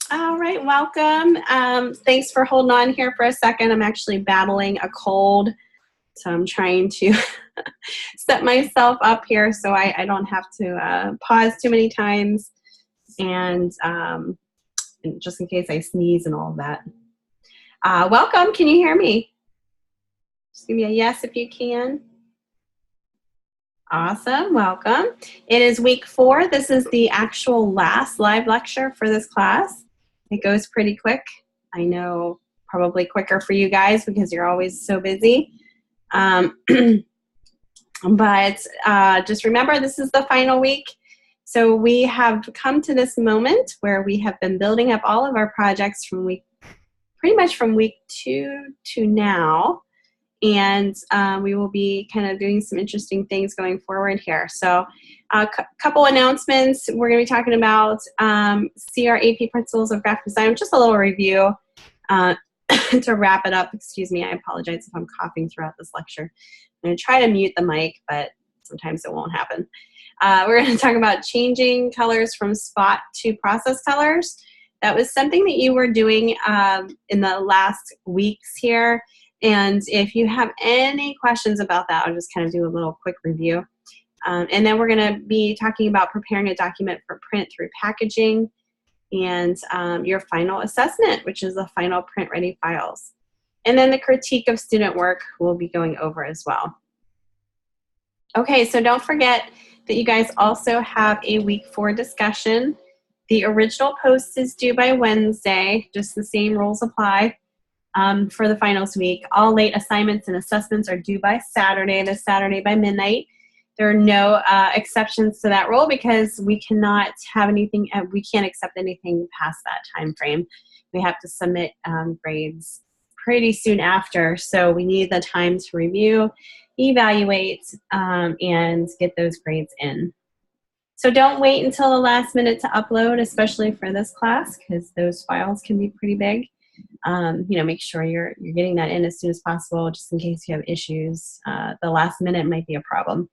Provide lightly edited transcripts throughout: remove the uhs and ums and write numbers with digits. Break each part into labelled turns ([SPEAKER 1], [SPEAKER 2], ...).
[SPEAKER 1] All right, welcome. Thanks for holding on here for a second. I'm actually battling a cold, so I'm trying to set myself up here so I don't have to pause too many times, and just in case I sneeze and all of that. Welcome. Can you hear me? Just give me a yes if you can. Awesome. Welcome. It is week 4. This is the actual last live lecture for this class. It goes pretty quick. I know probably quicker for you guys because you're always so busy. But just remember, this is the final week. So we have come to this moment where we have been building up all of our projects from pretty much from week 2 to now. And we will be kind of doing some interesting things going forward here. So a couple announcements. We're going to be talking about CRAP Principles of Graphic Design, just a little review to wrap it up. Excuse me, I apologize if I'm coughing throughout this lecture. I'm going to try to mute the mic, but sometimes it won't happen. We're going to talk about changing colors from spot to process colors. That was something that you were doing in the last weeks here. And if you have any questions about that, I'll just kind of do a little quick review. And then we're going to be talking about preparing a document for print through packaging and your final assessment, which is the final print-ready files. And then the critique of student work we'll be going over as well. Okay, so don't forget that you guys also have a week 4 discussion. The original post is due by Wednesday, just the same rules apply. For the finals week. All late assignments and assessments are due by Saturday, this Saturday by midnight. There are no exceptions to that rule because we cannot have anything, we can't accept anything past that time frame. We have to submit grades pretty soon after, so we need the time to review, evaluate, and get those grades in. So don't wait until the last minute to upload, especially for this class, because those files can be pretty big. Make sure you're getting that in as soon as possible, just in case you have issues. The last minute might be a problem.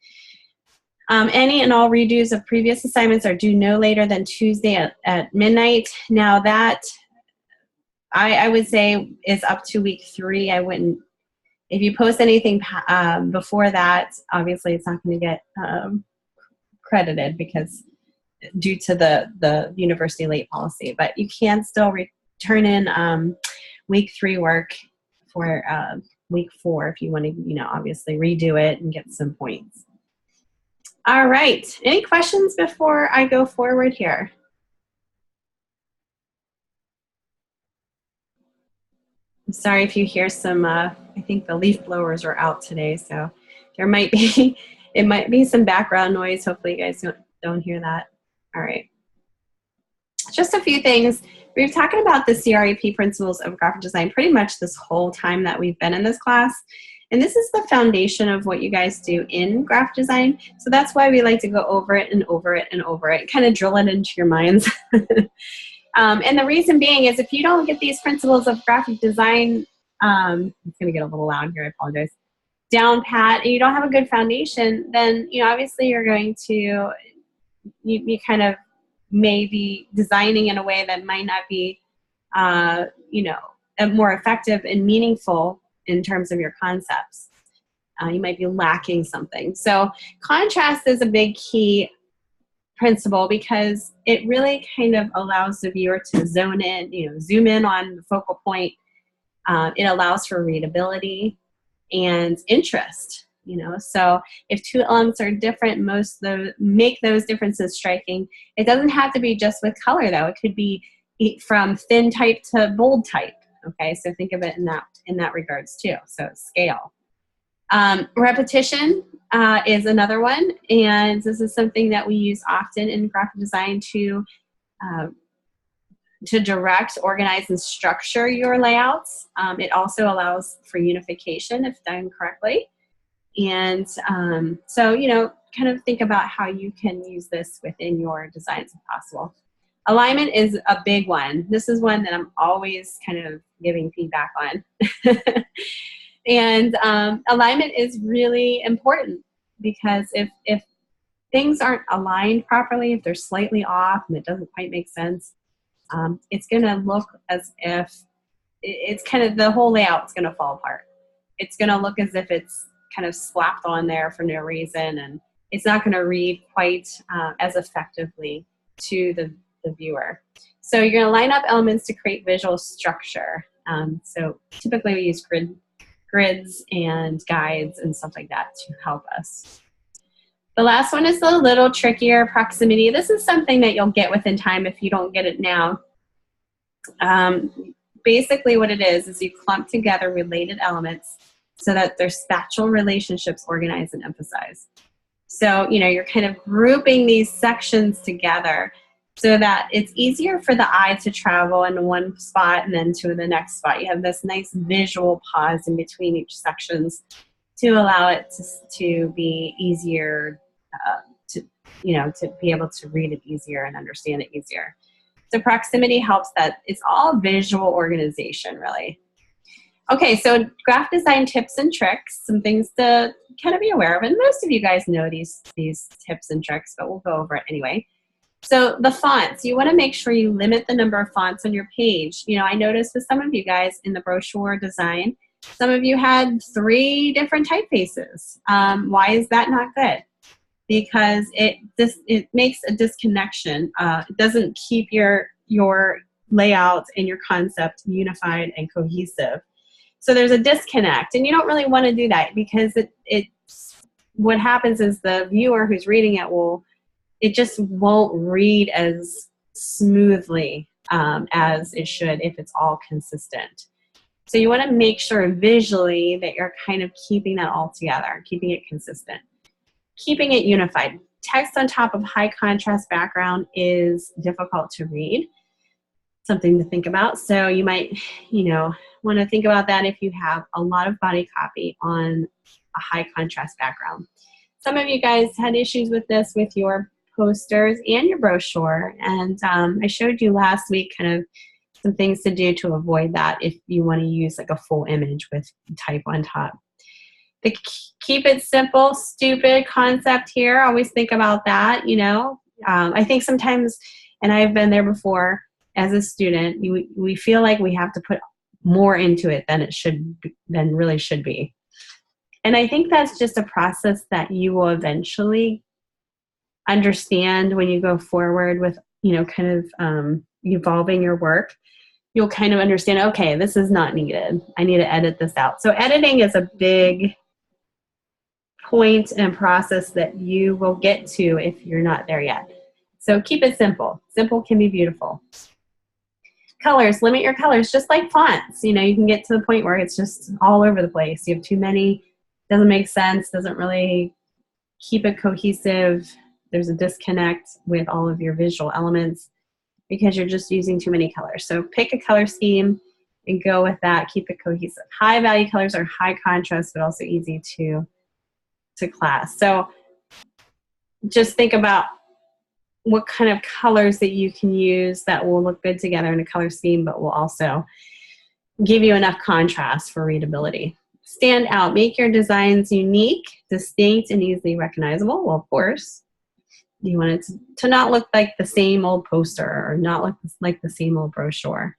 [SPEAKER 1] Any and all redos of previous assignments are due no later than Tuesday at midnight. Now that, I would say, is up to week 3. I wouldn't, if you post anything before that, obviously it's not going to get credited because due to the university late policy, but you can still turn in week 3 work for week 4 if you want to, obviously redo it and get some points. All right. Any questions before I go forward here? I'm sorry if you hear some, I think the leaf blowers are out today, so there might be, it might be some background noise. Hopefully you guys don't hear that. All right. Just a few things. We've been talking about the CRAP principles of graphic design pretty much this whole time that we've been in this class. And this is the foundation of what you guys do in graphic design. So that's why we like to go over it and over it and over it, kind of drill it into your minds. And the reason being is if you don't get these principles of graphic design, it's going to get a little loud here, I apologize, down pat, and you don't have a good foundation, then, obviously you're going to, you kind of may be designing in a way that might not be, more effective and meaningful in terms of your concepts. You might be lacking something. So contrast is a big key principle because it really kind of allows the viewer to zone in, zoom in on the focal point. It allows for readability and interest. So if 2 elements are different, make those differences striking. It doesn't have to be just with color, though. It could be from thin type to bold type. Okay, so think of it in that regards too. So scale. Repetition is another one, and this is something that we use often in graphic design to direct, organize, and structure your layouts. It also allows for unification if done correctly. And so, kind of think about how you can use this within your designs if possible. Alignment is a big one. This is one that I'm always kind of giving feedback on. And alignment is really important because if things aren't aligned properly, if they're slightly off and it doesn't quite make sense, it's going to look as if it's kind of, the whole layout is going to fall apart. It's going to look as if it's kind of slapped on there for no reason, and it's not going to read quite as effectively to the viewer. So you're going to line up elements to create visual structure. So typically we use grids and guides and stuff like that to help us. The last one is a little trickier, proximity. This is something that you'll get within time if you don't get it now. Basically what it is you clump together related elements so that their spatial relationships organize and emphasize. So, you know, you're kind of grouping these sections together so that it's easier for the eye to travel in one spot and then to the next spot. You have this nice visual pause in between each sections to allow it to be easier to be able to read it easier and understand it easier. So proximity helps that it's all visual organization, really. Okay, so graph design tips and tricks, some things to kind of be aware of. And most of you guys know these tips and tricks, but we'll go over it anyway. So the fonts, you want to make sure you limit the number of fonts on your page. You know, I noticed with some of you guys in the brochure design, some of you had 3 different typefaces. Why is that not good? Because it makes a disconnection. It doesn't keep your layout and your concept unified and cohesive. So there's a disconnect, and you don't really want to do that, because what happens is the viewer who's reading it just won't read as smoothly as it should if it's all consistent. So you want to make sure visually that you're kind of keeping that all together, keeping it consistent, keeping it unified. Text on top of high contrast background is difficult to read. Something to think about. So you might, want to think about that if you have a lot of body copy on a high contrast background. Some of you guys had issues with this with your posters and your brochure, and I showed you last week kind of some things to do to avoid that if you want to use like a full image with type on top. The keep it simple, stupid concept here, always think about that, I think sometimes, and I've been there before as a student, we feel like we have to put more into it than really should be. And I think that's just a process that you will eventually understand when you go forward with, kind of evolving your work. You'll kind of understand, okay, this is not needed. I need to edit this out. So editing is a big point and process that you will get to if you're not there yet. So keep it simple. Simple can be beautiful. Colors, limit your colors, just like fonts. You can get to the point where it's just all over the place. You have too many, doesn't make sense, doesn't really keep it cohesive. There's a disconnect with all of your visual elements because you're just using too many colors. So pick a color scheme and go with that. Keep it cohesive. High value colors are high contrast, but also easy to class. So just think about what kind of colors that you can use that will look good together in a color scheme, but will also give you enough contrast for readability. Stand out. Make your designs unique, distinct, and easily recognizable. Well, of course, you want it to not look like the same old poster or not look like the same old brochure.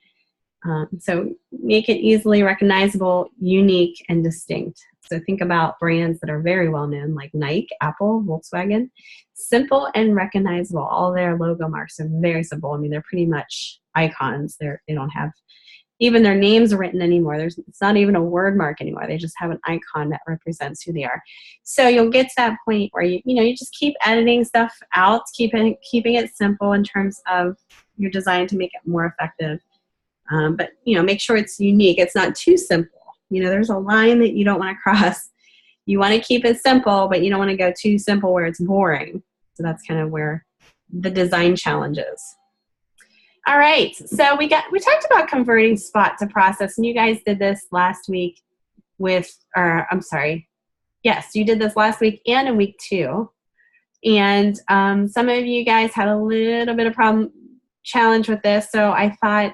[SPEAKER 1] So make it easily recognizable, unique, and distinct. So think about brands that are very well known like Nike, Apple, Volkswagen. Simple and recognizable. All their logo marks are very simple. I mean, they're pretty much icons. They don't have even their names written anymore. It's not even a word mark anymore. They just have an icon that represents who they are. So you'll get to that point where you just keep editing stuff out, keeping it simple in terms of your design to make it more effective. But make sure it's unique. It's not too simple. There's a line that you don't want to cross. You want to keep it simple, but you don't want to go too simple where it's boring. So that's kind of where the design challenge is. All right, so we talked about converting spot to process, and you guys did this last week yes, you did this last week and in week 2. And some of you guys had a little bit of challenge with this, so I thought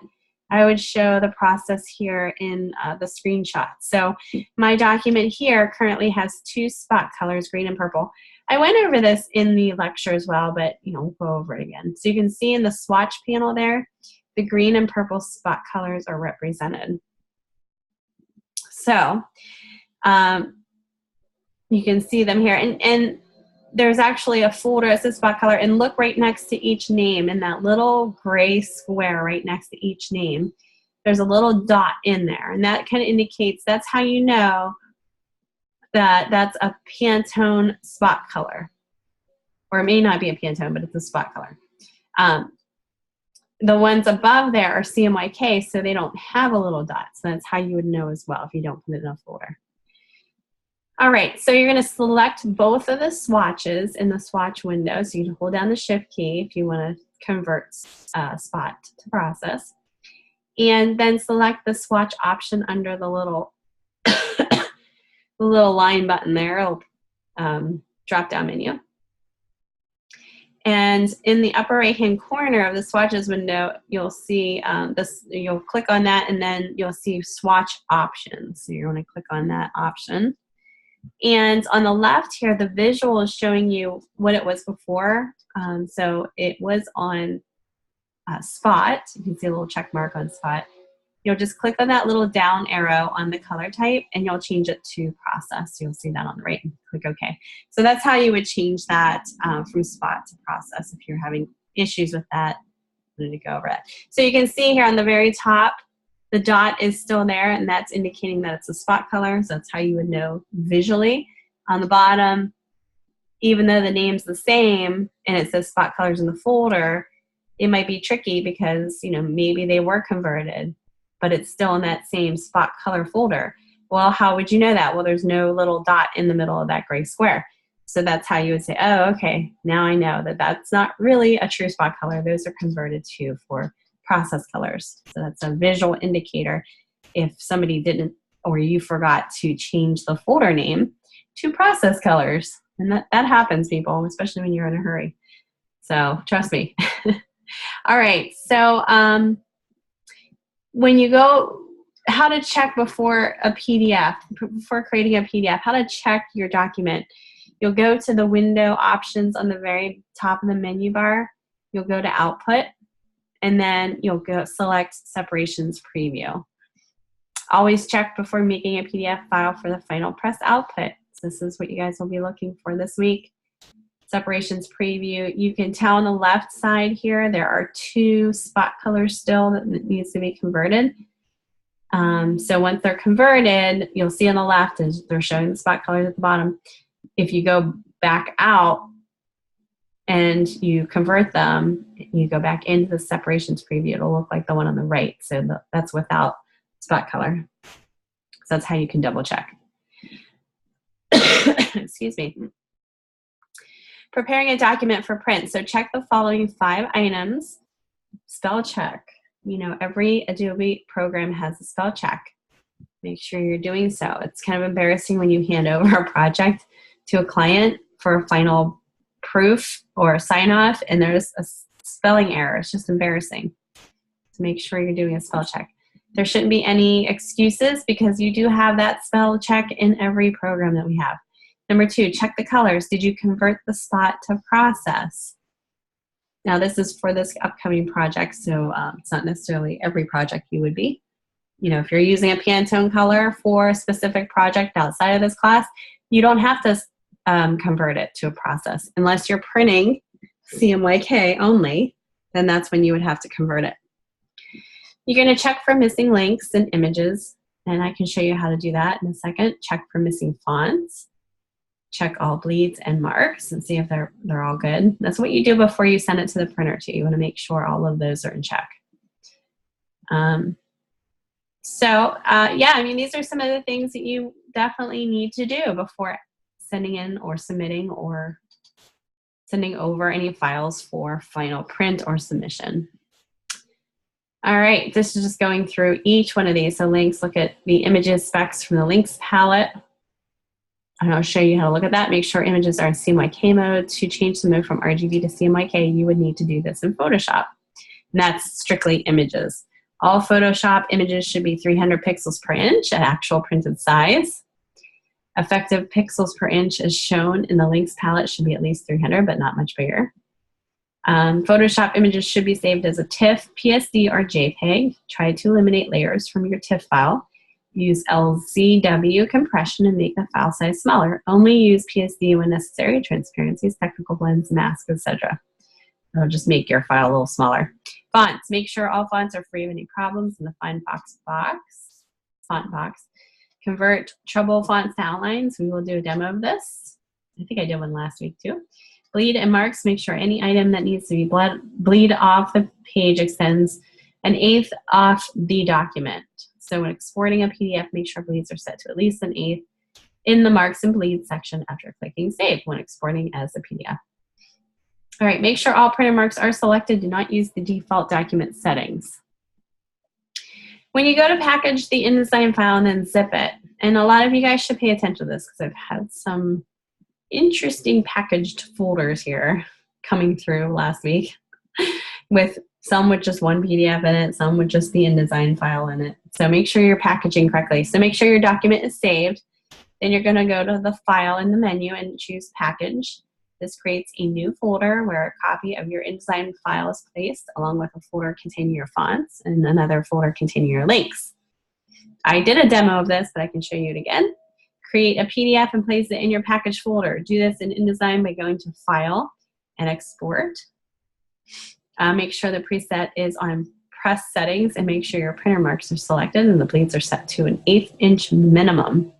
[SPEAKER 1] I would show the process here in the screenshot. So my document here currently has 2 spot colors, green and purple. I went over this in the lecture as well, but we'll go over it again. So you can see in the swatch panel there, the green and purple spot colors are represented. So you can see them here. And there's actually a folder that says spot color, and look right next to each name in that little gray square right next to each name. There's a little dot in there, and that kind of indicates, that's how you know that that's a Pantone spot color. Or it may not be a Pantone, but it's a spot color. The ones above there are CMYK, so they don't have a little dot. So that's how you would know as well if you don't put it in a folder. All right, so you're going to select both of the swatches in the swatch window. So you can hold down the Shift key if you want to convert spot to process. And then select the swatch option under the little, the little line button there, drop-down menu. And in the upper right-hand corner of the swatches window, you'll see you'll click on that, and then you'll see swatch options. So you're going to click on that option. And on the left here, the visual is showing you what it was before. So it was on spot. You can see a little check mark on spot. You'll just click on that little down arrow on the color type, and you'll change it to process. You'll see that on the right, and click OK. So that's how you would change that from spot to process if you're having issues with that. I'm going to go over it. So you can see here on the very top, the dot is still there, and that's indicating that it's a spot color. So that's how you would know visually. On the bottom, even though the name's the same and it says spot colors in the folder, it might be tricky because, you know, maybe they were converted, but it's still in that same spot color folder. Well, how would you know that? Well, there's no little dot in the middle of that gray square. So that's how you would say, oh, okay, now I know that that's not really a true spot color. Those are converted to for process colors. So that's a visual indicator if somebody didn't, or you forgot to change the folder name to process colors. And that happens, people, especially when you're in a hurry. So trust me. All right, so when you go, how to check before a PDF, before creating a PDF, how to check your document. You'll go to the window options on the very top of the menu bar. You'll go to Output, and then you'll go select Separations Preview. Always check before making a PDF file for the final press output. So this is what you guys will be looking for this week. Separations Preview. You can tell on the left side here, there are 2 spot colors still that needs to be converted. So once they're converted, you'll see on the left is they're showing the spot colors at the bottom. If you go back out and you convert them, you go back into the Separations Preview, it'll look like the one on the right. So that's without spot color. So that's how you can double check. Excuse me. Preparing a document for print. So check the following 5 items. Spell check. You know, every Adobe program has a spell check. Make sure you're doing so. It's kind of embarrassing when you hand over a project to a client for a final proof or sign off and there's a spelling error. It's just embarrassing. So make sure you're doing a spell check. There shouldn't be any excuses because you do have that spell check in every program that we have. Number 2, check the colors. Did you convert the spot to process? Now this is for this upcoming project, so it's not necessarily every project you would be. You know, if you're using a Pantone color for a specific project outside of this class, you don't have to convert it to a process. Unless you're printing CMYK only, then that's when you would have to convert it. You're going to check for missing links and images, and I can show you how to do that in a second. Check for missing fonts. Check all bleeds and marks and see if they're all good. That's what you do before you send it to the printer too. You want to make sure all of those are in check. Yeah, I mean, these are some of the things that you definitely need to do before sending in or submitting or sending over any files for final print or submission. All right, this is just going through each one of these. So links, look at the images specs from the links palette. And I'll show you how to look at that. Make sure images are in CMYK mode. To change the mode from RGB to CMYK, you would need to do this in Photoshop. And that's strictly images. All Photoshop images should be 300 pixels per inch at actual printed size. Effective pixels per inch as shown in the links palette should be at least 300, but not much bigger. Photoshop images should be saved as a TIFF, PSD, or JPEG. Try to eliminate layers from your TIFF file. Use LZW compression and make the file size smaller. Only use PSD when necessary, transparencies, technical blends, masks, etc. It'll just make your file a little smaller. Fonts. Make sure all fonts are free of any problems in the font box. Convert trouble fonts to outlines. We will do a demo of this. I think I did one last week too. Bleed and marks. Make sure any item that needs to be bleed off the page extends 1/8 off the document. So when exporting a PDF, make sure bleeds are set to at least 1/8 in the marks and bleeds section after clicking save when exporting as a PDF. All right, make sure all printer marks are selected. Do not use the default document settings. When you go to package the InDesign file and then zip it, and a lot of you guys should pay attention to this because I've had some interesting packaged folders here coming through last week with some with just one PDF in it, some with just the InDesign file in it. So make sure you're packaging correctly. So make sure your document is saved. Then you're going to go to the file in the menu and choose package. This creates a new folder where a copy of your InDesign file is placed, along with a folder containing your fonts and another folder containing your links. I did a demo of this, but I can show you it again. Create a PDF and place it in your package folder. Do this in InDesign by going to File and Export. Make sure the preset is on Press Settings and make sure your printer marks are selected and the bleeds are set to 1/8 inch minimum.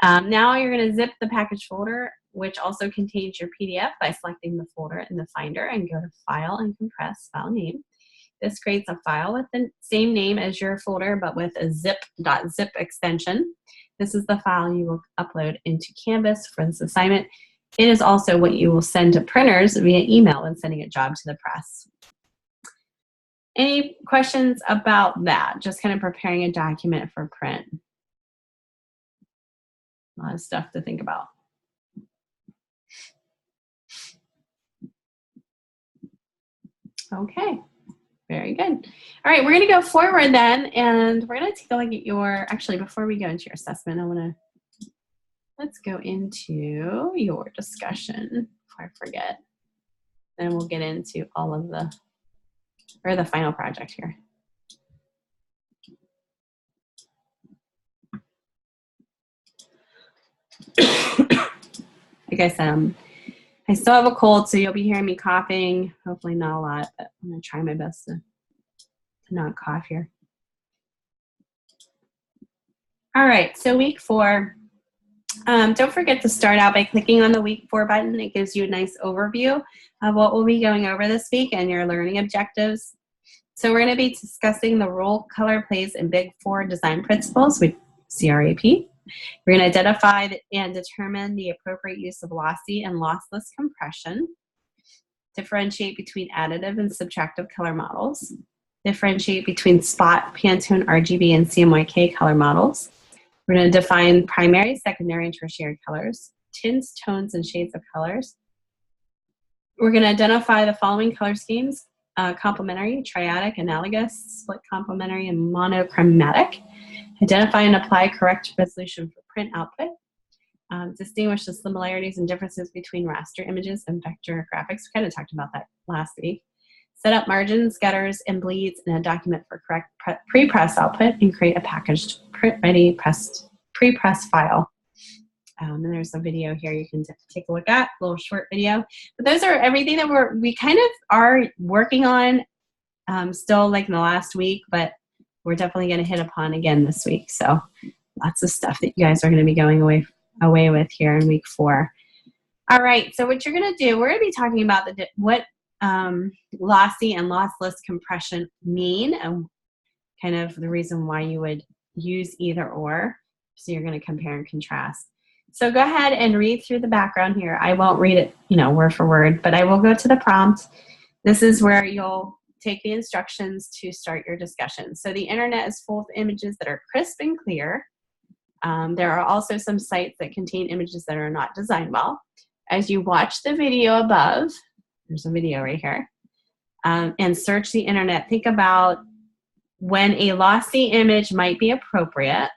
[SPEAKER 1] Now you're going to zip the package folder, which also contains your PDF, by selecting the folder in the Finder and go to File and Compress File Name. This creates a file with the same name as your folder, but with a zip.zip extension. This is the file you will upload into Canvas for this assignment. It is also what you will send to printers via email when sending a job to the press. Any questions about that? Just kind of preparing a document for print. A lot of stuff to think about. Okay, very good. All right, we're going to go forward then, and we're going to take a look at your, actually, before we go into your assessment, let's go into your discussion before I forget. Then we'll get into all of the final project here. Like I said, I still have a cold, so you'll be hearing me coughing. Hopefully not a lot, but I'm going to try my best to not cough here. All right, so week 4. Don't forget to start out by clicking on the week 4 button. It gives you a nice overview of what we'll be going over this week and your learning objectives. So we're going to be discussing the role color plays in Big 4 design principles with CRAP. We're going to identify and determine the appropriate use of lossy and lossless compression, differentiate between additive and subtractive color models, differentiate between spot, Pantone, RGB, and CMYK color models. We're going to define primary, secondary, and tertiary colors, tints, tones, and shades of colors. We're going to identify the following color schemes: complementary, triadic, analogous, split complementary, and monochromatic. Identify and apply correct resolution for print output. Distinguish the similarities and differences between raster images and vector graphics. We kind of talked about that last week. Set up margins, gutters, and bleeds in a document for correct pre-press output, and create a packaged print-ready pre-press file. And there's a video here you can take a look at, a little short video. But those are everything that we kind of are working on still, like in the last week, but we're definitely going to hit upon again this week. So lots of stuff that you guys are going to be going away with here in week 4. All right, so what you're going to do, we're going to be talking about what lossy and lossless compression mean, and kind of the reason why you would use either or. So you're going to compare and contrast. So go ahead and read through the background here. I won't read it, word for word, but I will go to the prompt. This is where you'll take the instructions to start your discussion. So the internet is full of images that are crisp and clear. There are also some sites that contain images that are not designed well. As you watch the video above, there's a video right here, and search the internet, think about when a lossy image might be appropriate,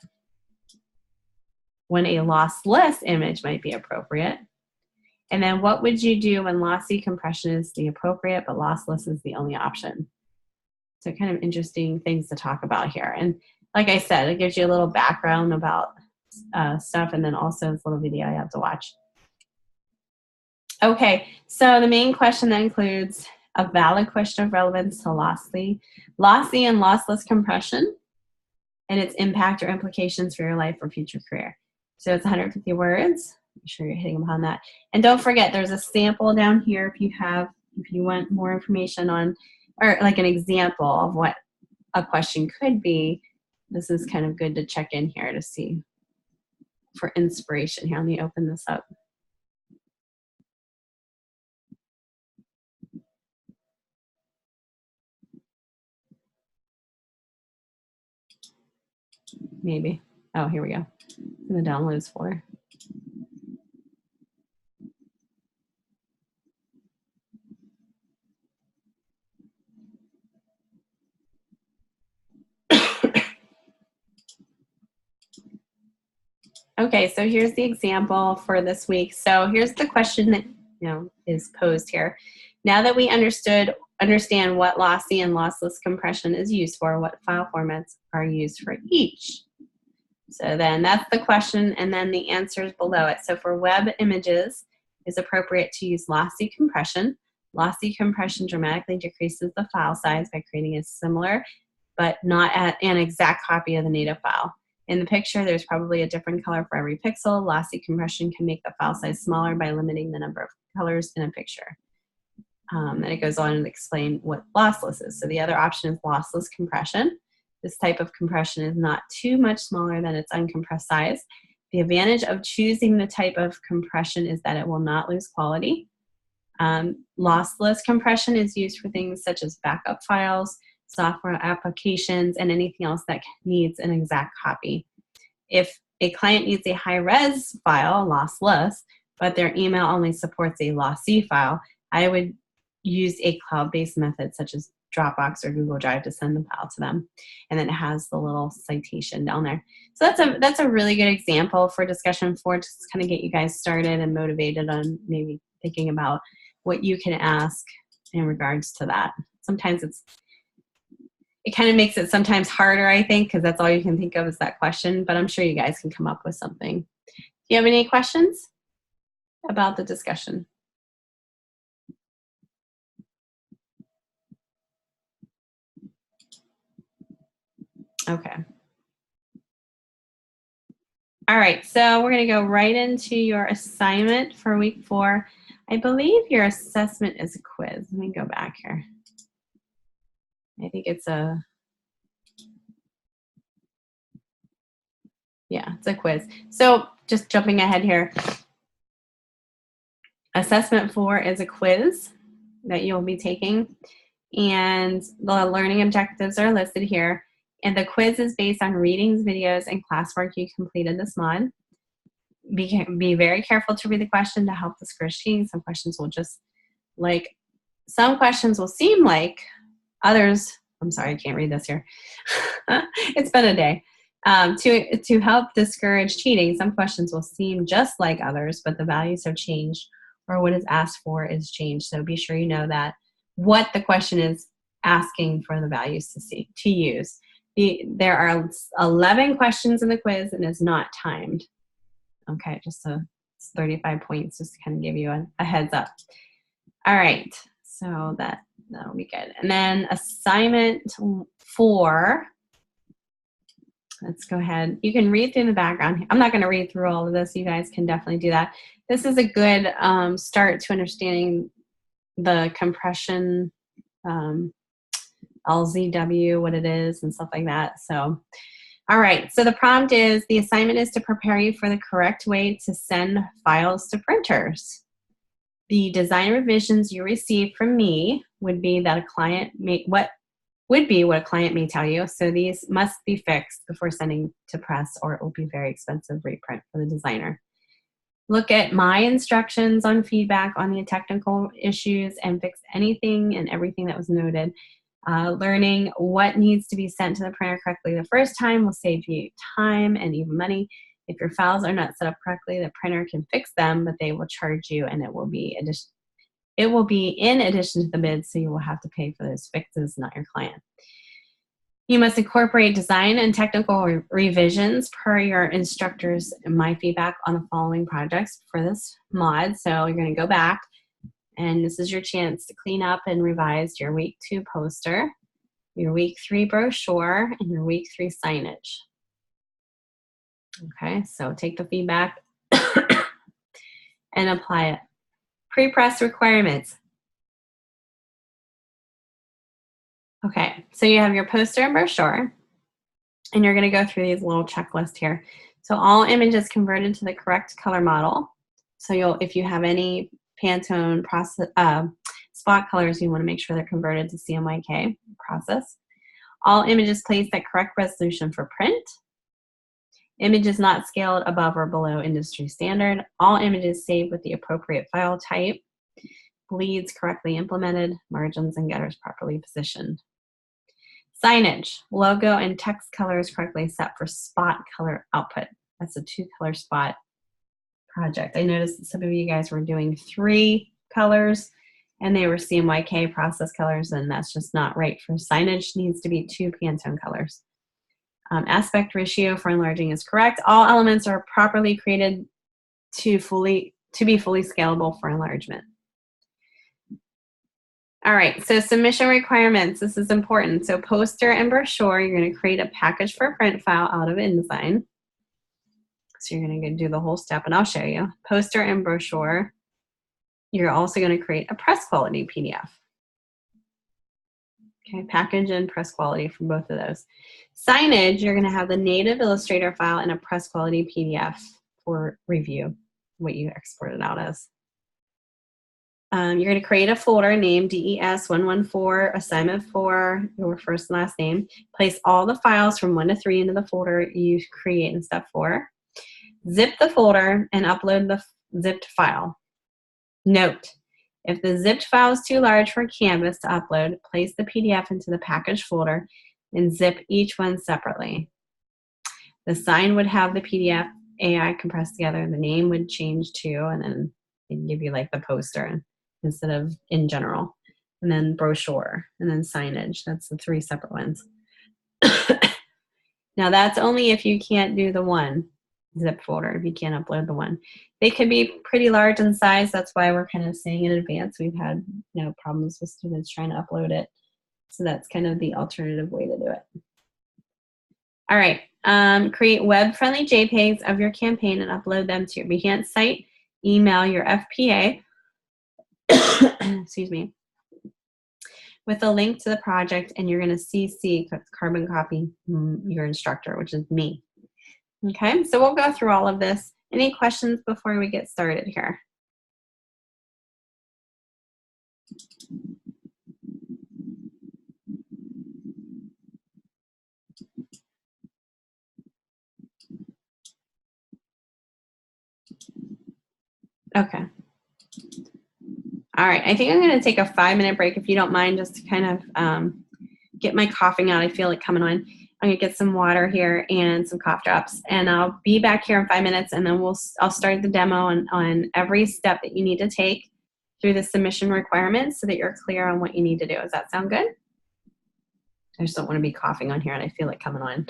[SPEAKER 1] when a lossless image might be appropriate, And then what would you do when lossy compression is the appropriate, but lossless is the only option? So kind of interesting things to talk about here. And like I said, it gives you a little background about stuff, and then also this little video you have to watch. Okay, so the main question that includes a valid question of relevance to lossy and lossless compression and its impact or implications for your life or future career. So it's 150 words. Make sure you're hitting upon that. And don't forget, there's a sample down here if you want more information on, or like an example of what a question could be. This is kind of good to check in here to see for inspiration here. Let me open this up. Maybe. Oh, here we go. In the downloads folder. Okay, so here's the example for this week. So here's the question that is posed here. Now that we understand what lossy and lossless compression is used for, what file formats are used for each? So then that's the question, and then the answers below it. So for web images, it's appropriate to use lossy compression. Lossy compression dramatically decreases the file size by creating a similar but not an exact copy of the native file. In the picture, there's probably a different color for every pixel. Lossy compression can make the file size smaller by limiting the number of colors in a picture. And it goes on to explain what lossless is. So the other option is lossless compression. This type of compression is not too much smaller than its uncompressed size. The advantage of choosing the type of compression is that it will not lose quality. Lossless compression is used for things such as backup files, software applications, and anything else that needs an exact copy. If a client needs a high-res file, lossless, but their email only supports a lossy file, I would use a cloud-based method such as Dropbox or Google Drive to send the file to them. And then it has the little citation down there. So that's a really good example for discussion 4, just to kind of get you guys started and motivated on maybe thinking about what you can ask in regards to that. Sometimes it kind of makes it sometimes harder, I think, because that's all you can think of is that question, but I'm sure you guys can come up with something. Do you have any questions about the discussion? Okay. All right, so we're going to go right into your assignment for week 4. I believe your assessment is a quiz. Let me go back here. I think it's it's a quiz. So just jumping ahead here. Assessment 4 is a quiz that you'll be taking, and the learning objectives are listed here. And the quiz is based on readings, videos, and classwork you completed this month. Be very careful to read the question to help discourage cheating. Some questions will seem like others. I'm sorry, I can't read this here. It's been a day. To help discourage cheating, some questions will seem just like others, but the values have changed or what is asked for is changed. So be sure you know that what the question is asking for the values to use. There are 11 questions in the quiz and it's not timed. Okay, just so it's 35 points, just to kind of give you a heads up. All right, so that'll be good. And then assignment 4, let's go ahead. You can read through the background. I'm not going to read through all of this. You guys can definitely do that. This is a good start to understanding the compression, LZW, what it is, and stuff like that. So, all right. So the prompt is, the assignment is to prepare you for the correct way to send files to printers. The design revisions you receive from me would be that a client what a client may tell you. So these must be fixed before sending to press, or it will be very expensive reprint for the designer. Look at my instructions on feedback on the technical issues and fix anything and everything that was noted. Learning what needs to be sent to the printer correctly the first time will save you time and even money. If your files are not set up correctly, the printer can fix them, but they will charge you, and it will be in addition to the bid, so you will have to pay for those fixes, not your client. You must incorporate design and technical revisions per your instructors and my feedback on the following projects for this mod. So you're going to go back, and this is your chance to clean up and revise your week 2 poster, your week 3 brochure, and your week 3 signage. Okay, so take the feedback and apply it. Pre-press requirements. Okay, so you have your poster and brochure, and you're going to go through these little checklists here. So all images converted to the correct color model. So if you have any Pantone spot colors, you want to make sure they're converted to CMYK process. All images placed at correct resolution for print. Images not scaled above or below industry standard. All images saved with the appropriate file type. Bleeds correctly implemented. Margins and gutters properly positioned. Signage, logo and text colors correctly set for spot color output. That's a 2-color spot project. I noticed that some of you guys were doing 3 colors and they were CMYK process colors, and that's just not right. For signage, needs to be 2 Pantone colors. Aspect ratio for enlarging is correct. All elements are properly created to be fully scalable for enlargement. All right, so submission requirements. This is important. So poster and brochure, you're going to create a package for print file out of InDesign. So you're going to do the whole step, and I'll show you. Poster and brochure. You're also going to create a press quality PDF. Okay, package and press quality for both of those. Signage, you're going to have the native Illustrator file and a press quality PDF for review, what you exported out as. You're going to create a folder named DES114 assignment 4, your first and last name. Place all the files from 1 to 3 into the folder you create in step 4. Zip the folder and upload the zipped file. Note, if the zipped file is too large for Canvas to upload, place the PDF into the package folder and zip each one separately. The sign would have the PDF AI compressed together, and the name would change too, and then it'd give you like the poster instead of in general, and then brochure, and then signage. That's the 3 separate ones. Now that's only if you can't do the one zip folder, if you can't upload the one. They could be pretty large in size. That's why we're kind of saying in advance. We've had problems with students trying to upload it. So that's kind of the alternative way to do it. All right, create web-friendly JPEGs of your campaign and upload them to your Behance site. Email your FPA, excuse me, with a link to the project, and you're going to CC, carbon copy, your instructor, which is me. Okay, so we'll go through all of this. Any questions before we get started here? Okay. All right, I think I'm going to take a 5-minute break, if you don't mind, just to kind of get my coughing out. I feel it coming on. I'm going to get some water here and some cough drops, and I'll be back here in 5 minutes, and then I'll start the demo on every step that you need to take through the submission requirements so that you're clear on what you need to do. Does that sound good? I just don't want to be coughing on here, and I feel it coming on.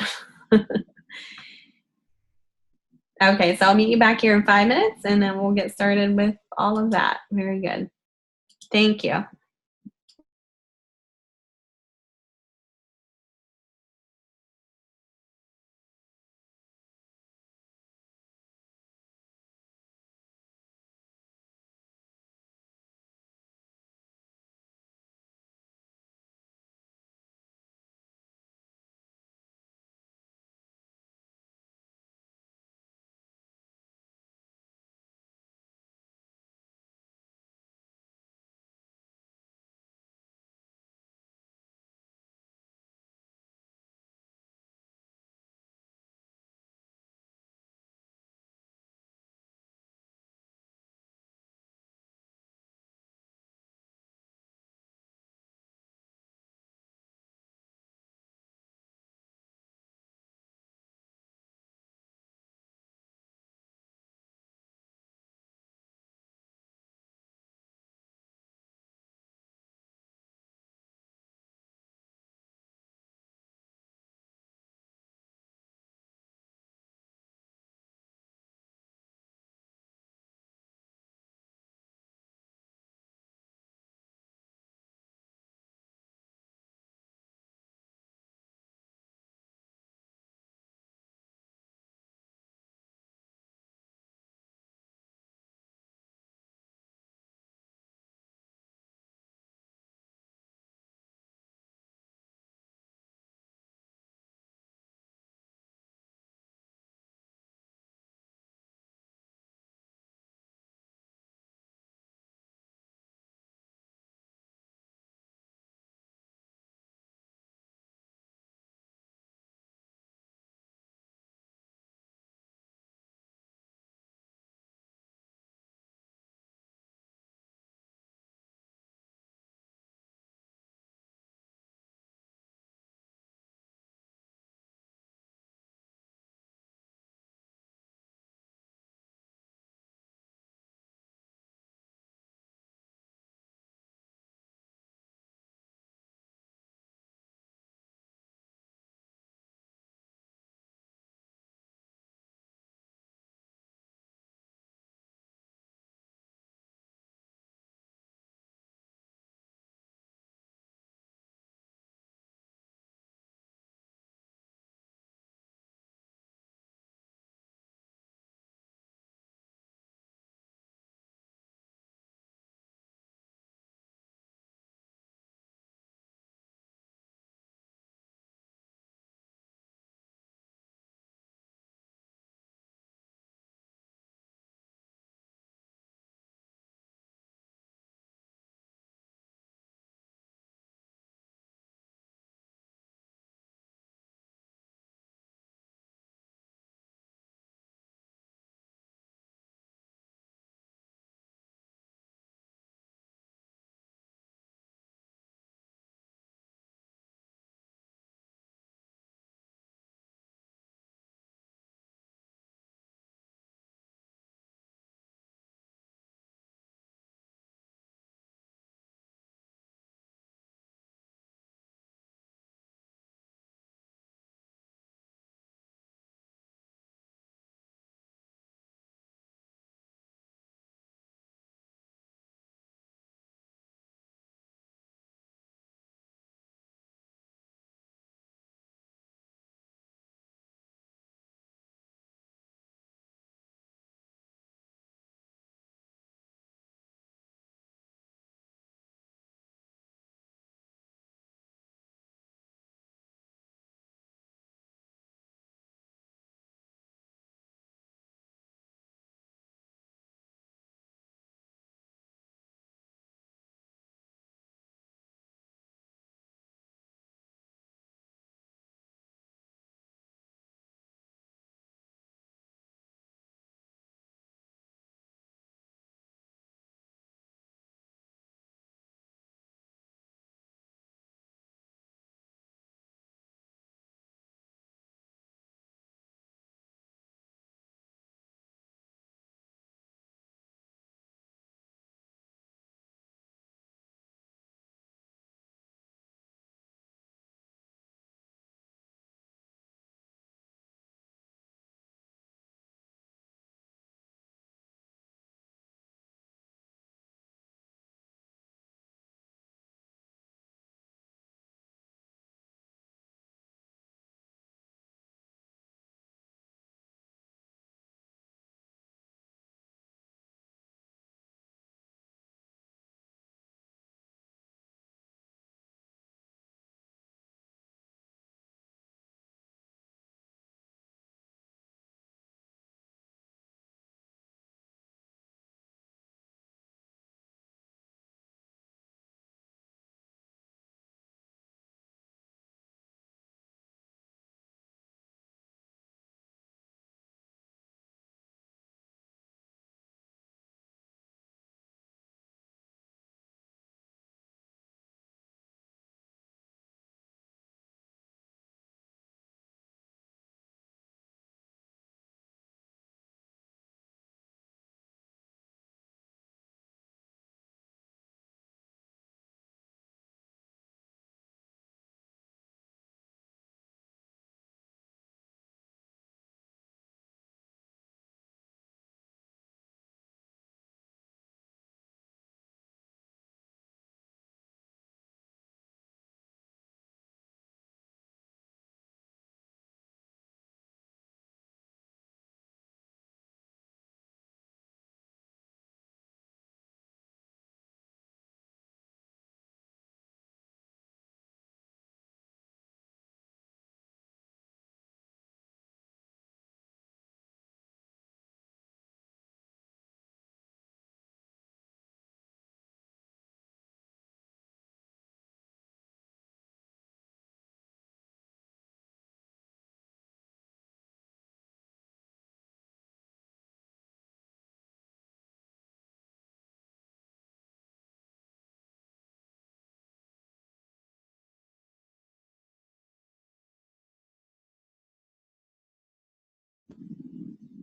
[SPEAKER 1] Okay, so I'll meet you back here in 5 minutes, and then we'll get started with all of that. Very good. Thank you.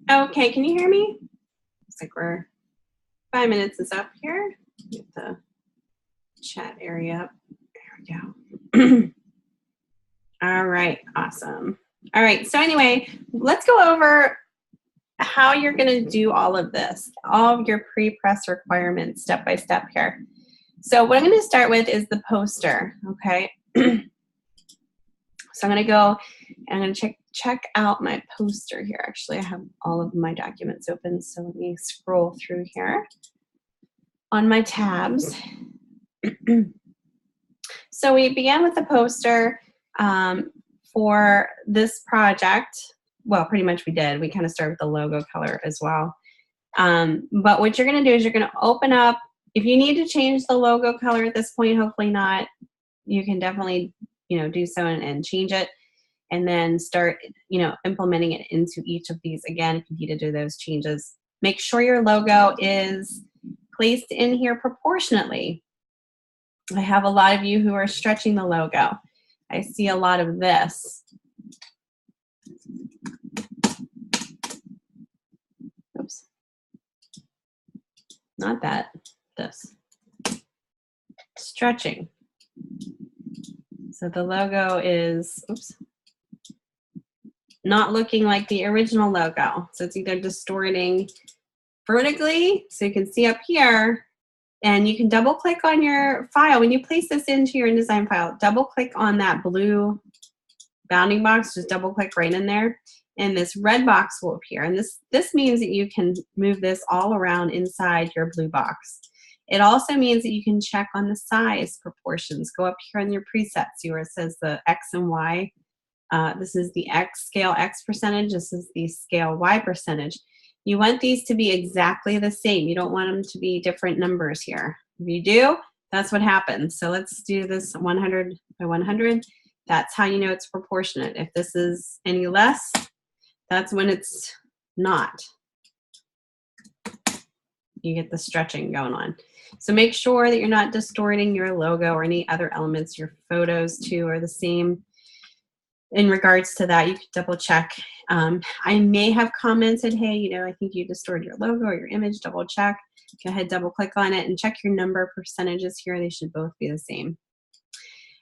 [SPEAKER 1] Okay, can you hear me? Looks like we're 5 minutes is up here. Get the chat area up. There we go. All right, awesome. All right, so anyway, let's go over how you're going to do all of this, all of your pre-press requirements step by step here. So what I'm going to start with is the poster, okay? So I'm going to go and I'm going to check out my poster here. Actually, I have all of my documents open, so let me scroll through here on my tabs. So we began with the poster for this project. Well, pretty much we did. We kind of started with the logo color as well. But what you're going to do is you're going to open up. If you need to change the logo color at this point, hopefully not, you can definitely, do so and change it, and then start, implementing it into each of these. Again, if you need to do those changes, make sure your logo is placed in here proportionately. I have a lot of you who are stretching the logo. I see a lot of this. Oops. Not that, this. Stretching. So the logo is, oops, not looking like the original logo. So it's either distorting vertically, so you can see up here, and you can double click on your file. When you place this into your InDesign file, double click on that blue bounding box, just double click right in there, and this red box will appear. And this means that you can move this all around inside your blue box. It also means that you can check on the size proportions. Go up here on your presets, see where it says the X and Y. This is the scale X percentage. This is the scale Y percentage. You want these to be exactly the same. You don't want them to be different numbers here. If you do, that's what happens. So let's do this 100 by 100. That's how you know it's proportionate. If this is any less, that's when it's not. You get the stretching going on. So make sure that you're not distorting your logo or any other elements. Your photos too are the same. In regards to that, you can double check. I may have commented, hey, I think you distorted your logo or your image, double check. Go ahead, double click on it and check your number percentages here. They should both be the same.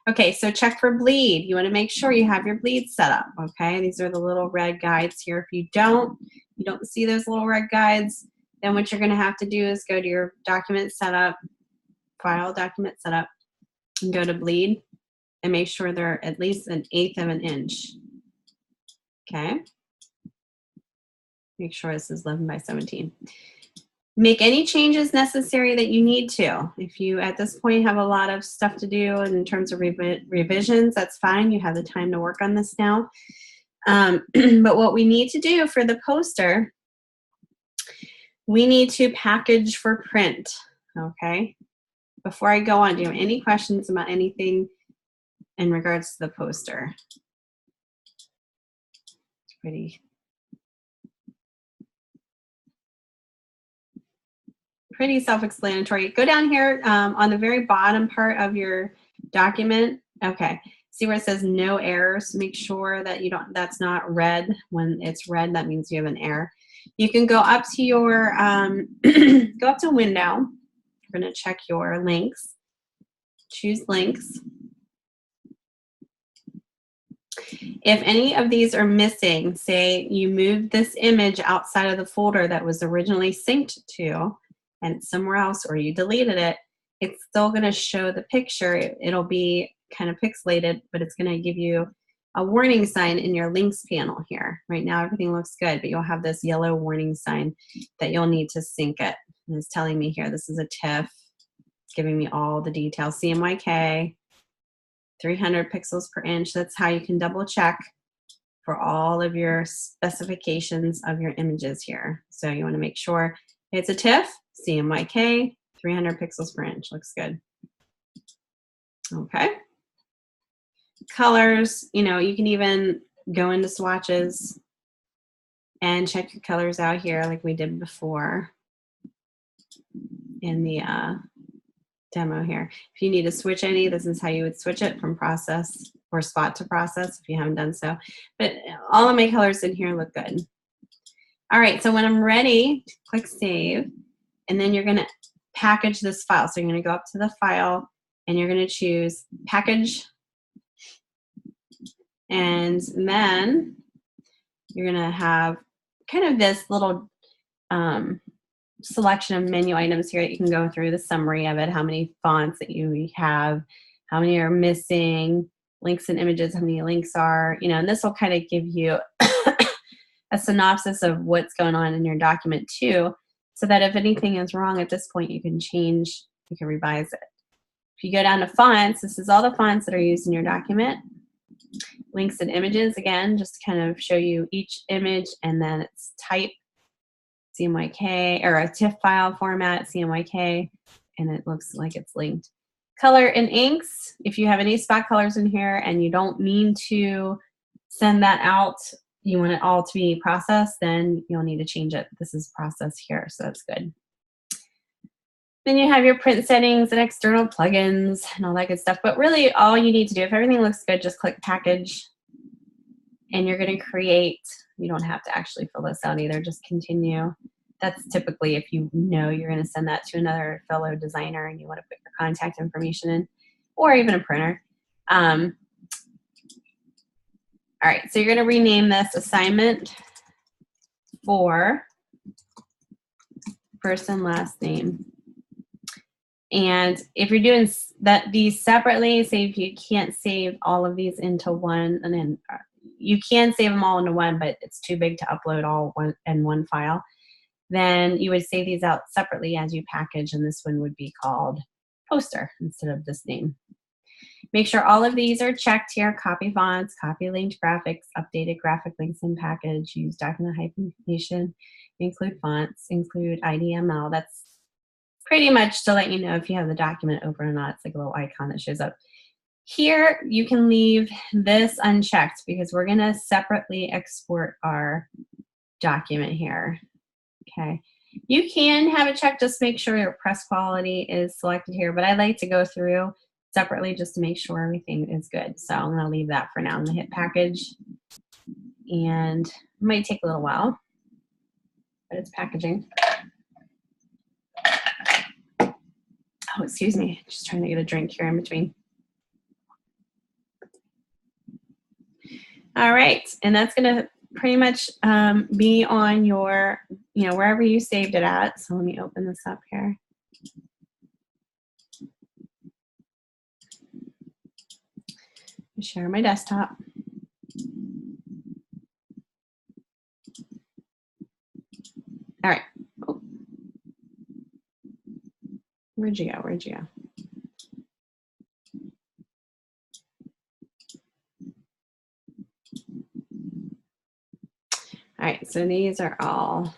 [SPEAKER 1] Okay, so check for bleed. You want to make sure you have your bleed set up, okay? These are the little red guides here. If you don't see those little red guides, then what you're going to have to do is go to your document setup, file document setup, and go to bleed, and make sure they're at least 1/8 of an inch. Okay. Make sure this is 11 by 17. Make any changes necessary that you need to. If you, at this point, have a lot of stuff to do in terms of revisions, that's fine. You have the time to work on this now. But what we need to do for the poster, we need to package for print, okay? Before I go on, do you have any questions about anything in regards to the poster? It's pretty self-explanatory. Go down here on the very bottom part of your document. Okay, see where it says no errors? Make sure that that's not red. When it's red, that means you have an error. You can go up to your, go up to window. We're gonna check your links. Choose links. If any of these are missing, say you moved this image outside of the folder that was originally synced to, and it's somewhere else, or you deleted it, it's still going to show the picture. It'll be kind of pixelated, but it's going to give you a warning sign in your links panel here. Right now, everything looks good, but you'll have this yellow warning sign that you'll need to sync it. And it's telling me here, this is a TIFF. It's giving me all the details. CMYK, 300 pixels per inch. That's how you can double check for all of your specifications of your images here. So you want to make sure it's a TIFF, CMYK, 300 pixels per inch. Looks good. Okay. Colors, you can even go into swatches and check your colors out here like we did before in the demo here. If you need to switch any, this is how you would switch it from process or spot to process if you haven't done so. But all of my colors in here look good. All right, so when I'm ready, click save, and then you're gonna package this file. So you're gonna go up to the file and you're gonna choose package, and then you're gonna have kind of this little selection of menu items here that you can go through, the summary of it, how many fonts that you have, how many are missing, links and images, how many links are, you know, and this will kind of give you a synopsis of what's going on in your document too, so that if anything is wrong at this point, you can change, you can revise it. If you go down to fonts, this is all the fonts that are used in your document. Links and images, again, just to kind of show you each image, and then its type, CMYK, or a TIFF file format, CMYK, and it looks like it's linked. Color and inks, if you have any spot colors in here and you don't mean to send that out, you want it all to be processed, then you'll need to change it. This is processed here, so that's good. Then you have your print settings and external plugins and all that good stuff. But really all you need to do, if everything looks good, just click package, and you're gonna create, you don't have to actually fill this out either, just continue. That's typically if you know you're gonna send that to another fellow designer and you wanna put your contact information in, or even a printer. All right, so you're gonna rename this assignment for first and last name. And if you're doing these separately, say if you can't save all of these into one, and then you can save them all into one, but it's too big to upload all in one file, then you would save these out separately as you package, and this one would be called poster instead of this name. Make sure all of these are checked here: copy fonts, copy linked graphics, updated graphic links in package, use document hyphenation, include fonts, include IDML. That's pretty much to let you know if you have the document open or not. It's like a little icon that shows up. Here, you can leave this unchecked because we're gonna separately export our document here, okay? You can have it checked, just make sure your press quality is selected here, but I like to go through separately just to make sure everything is good. So I'm gonna leave that for now. I'm gonna hit package, and it might take a little while, but it's packaging. Oh, excuse me, just trying to get a drink here in between. All right, and that's gonna pretty much be on your, you know, wherever you saved it at. So let me open this up here. Share my desktop. All right. Oh. Where'd you go? Where'd you go? All right, so these are all,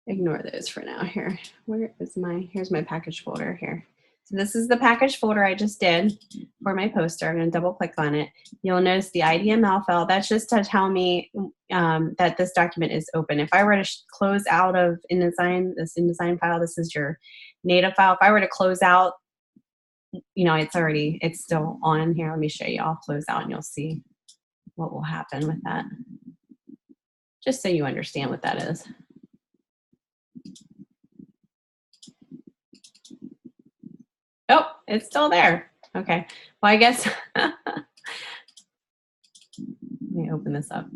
[SPEAKER 1] ignore those for now here. Where is my, here's my package folder here. So this is the package folder I just did for my poster. I'm gonna double click on it. You'll notice the IDML file. That's just to tell me that this document is open. If I were to close out of InDesign, this InDesign file, this is your native file. If I were to close out, you know, it's still on here. Let me show you. I'll close out and you'll see what will happen with that. Just so you understand what that is. Oh, it's still there. Okay. Well, I guess, let me open this up.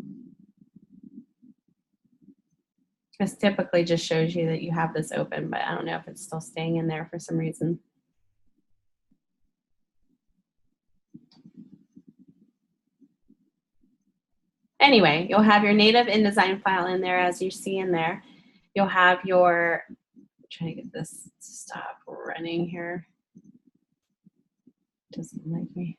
[SPEAKER 1] This typically just shows you that you have this open, but I don't know if it's still staying in there for some reason. Anyway, you'll have your native InDesign file in there, as you see in there. You'll have your, I'm trying to get this to stop running here. Doesn't like me.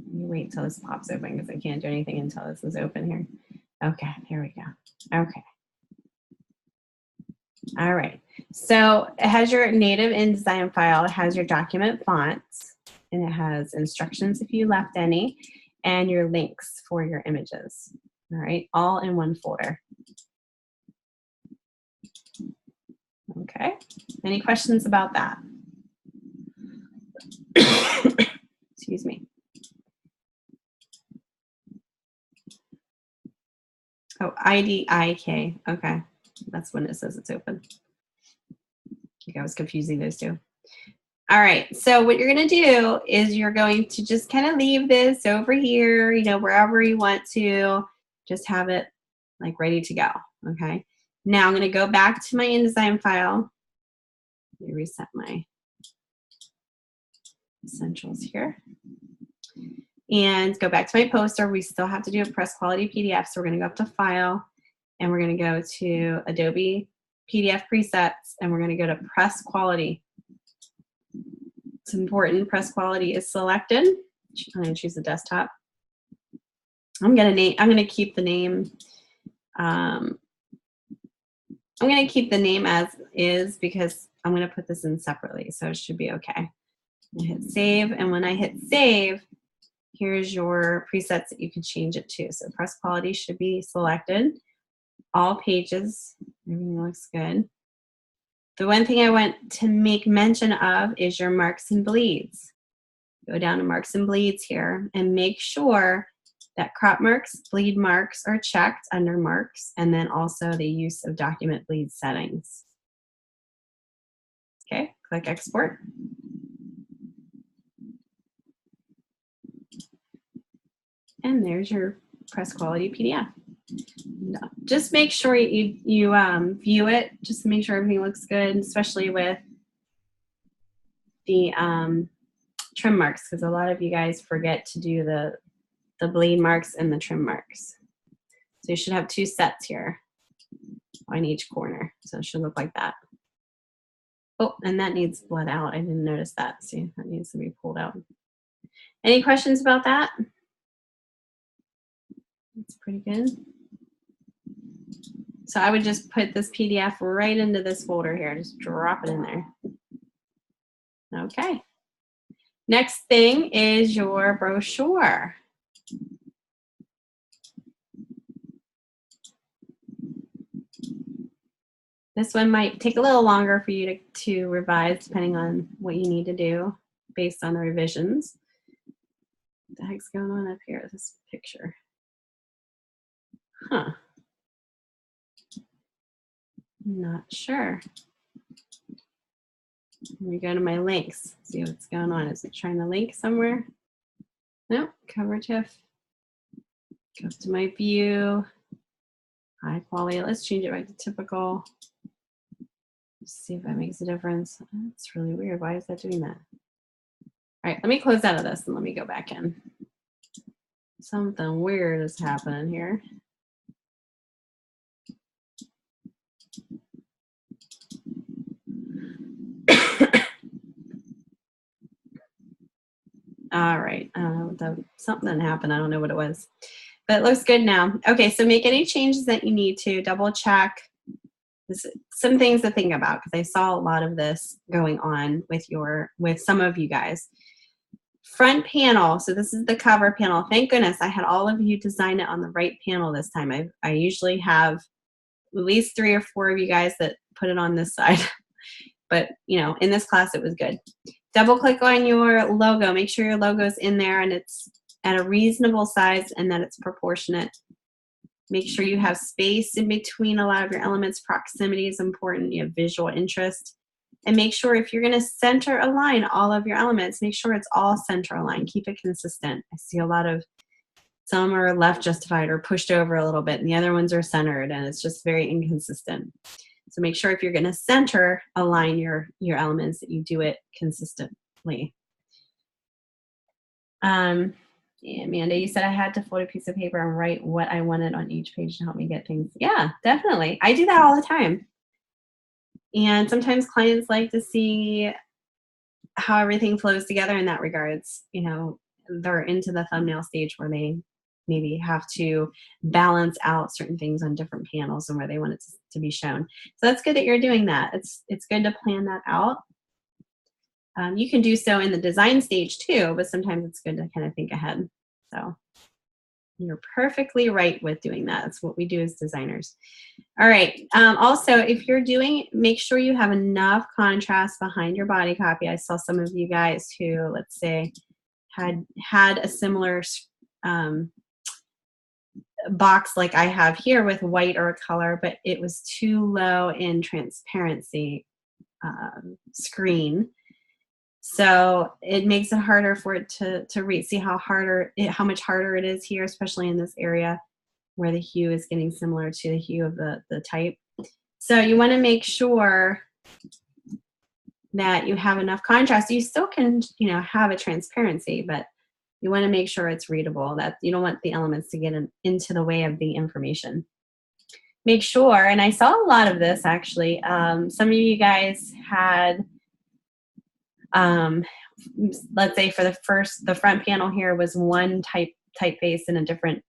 [SPEAKER 1] Let me wait till this pops open because I can't do anything until this is open here. Okay, here we go. Okay. All right. So it has your native InDesign file. It has your document fonts, and it has instructions if you left any, and your links for your images. All right, all in one folder. Okay. Any questions about that? IDIK. Okay. That's when it says it's open. I think I was confusing those two. All right. So what you're going to do is you're going to just kind of leave this over here, you know, wherever you want to. Just have it like ready to go. Okay. Now I'm going to go back to my InDesign file. Let me reset my essentials here. And go back to my poster. We still have to do a press quality PDF. So we're going to go up to File, and we're going to go to Adobe PDF Presets, and we're going to go to Press Quality. It's important. Press Quality is selected. I'm going to choose the desktop. I'm going to keep the name. I'm going to keep the name as is because I'm going to put this in separately, so it should be okay. I hit Save, and when I hit Save, here's your presets that you can change it to. So press quality should be selected. All pages, everything looks good. The one thing I want to make mention of is your marks and bleeds. Go down to marks and bleeds here and make sure that crop marks, bleed marks are checked under marks, and then also the use of document bleed settings. Okay, click export. And there's your press quality PDF. Just make sure you view it, just to make sure everything looks good, especially with the trim marks, because a lot of you guys forget to do the bleed marks and the trim marks. So you should have 2 sets here on each corner. So it should look like that. Oh, and that needs bled out. I didn't notice that. See, that needs to be pulled out. Any questions about that? It's pretty good. So I would just put this PDF right into this folder here. Just drop it in there. Okay. Next thing is your brochure. This one might take a little longer for you to revise depending on what you need to do based on the revisions. What the heck's going on up here with this picture? Huh. Not sure. Let me go to my links, see what's going on. Is it trying to link somewhere? Nope, cover TIFF. Go to my view, high quality. Let's change it back to typical. Let's see if that makes a difference. That's really weird. Why is that doing that? All right, let me close out of this and let me go back in. Something weird is happening here. All right, something happened. I don't know what it was, but it looks good now. Okay, so make any changes that you need to. Double check. Some things to think about because I saw a lot of this going on with some of you guys. Front panel. So this is the cover panel. Thank goodness I had all of you design it on the right panel this time. I usually have at least 3 or 4 of you guys that put it on this side, but you know, in this class it was good. Double click on your logo. Make sure your logo is in there and it's at a reasonable size and that it's proportionate. Make sure you have space in between a lot of your elements. Proximity is important. You have visual interest. And make sure if you're going to center align all of your elements, make sure it's all center aligned. Keep it consistent. I see a lot of, some are left justified or pushed over a little bit and the other ones are centered and it's just very inconsistent. So make sure if you're going to center align your elements that you do it consistently. Yeah, Amanda, you said I had to fold a piece of paper and write what I wanted on each page to help me get things. Yeah, definitely. I do that all the time. And sometimes clients like to see how everything flows together in that regards. You know, they're into the thumbnail stage where they maybe have to balance out certain things on different panels and where they want it to be shown. So that's good that you're doing that. It's good to plan that out. You can do so in the design stage too, but sometimes it's good to kind of think ahead. So you're perfectly right with doing that. That's what we do as designers. All right. Also, if you're make sure you have enough contrast behind your body copy. I saw some of you guys who, let's say, had a similar box like I have here with white or a color, but it was too low in transparency screen. So it makes it harder for it to read. See how much harder it is here, especially in this area where the hue is getting similar to the hue of the type. So you want to make sure that you have enough contrast. You still can, have a transparency, but you want to make sure it's readable, that you don't want the elements to get into the way of the information. Make sure, and I saw a lot of this actually, some of you guys had, let's say for the front panel here was one typeface in a different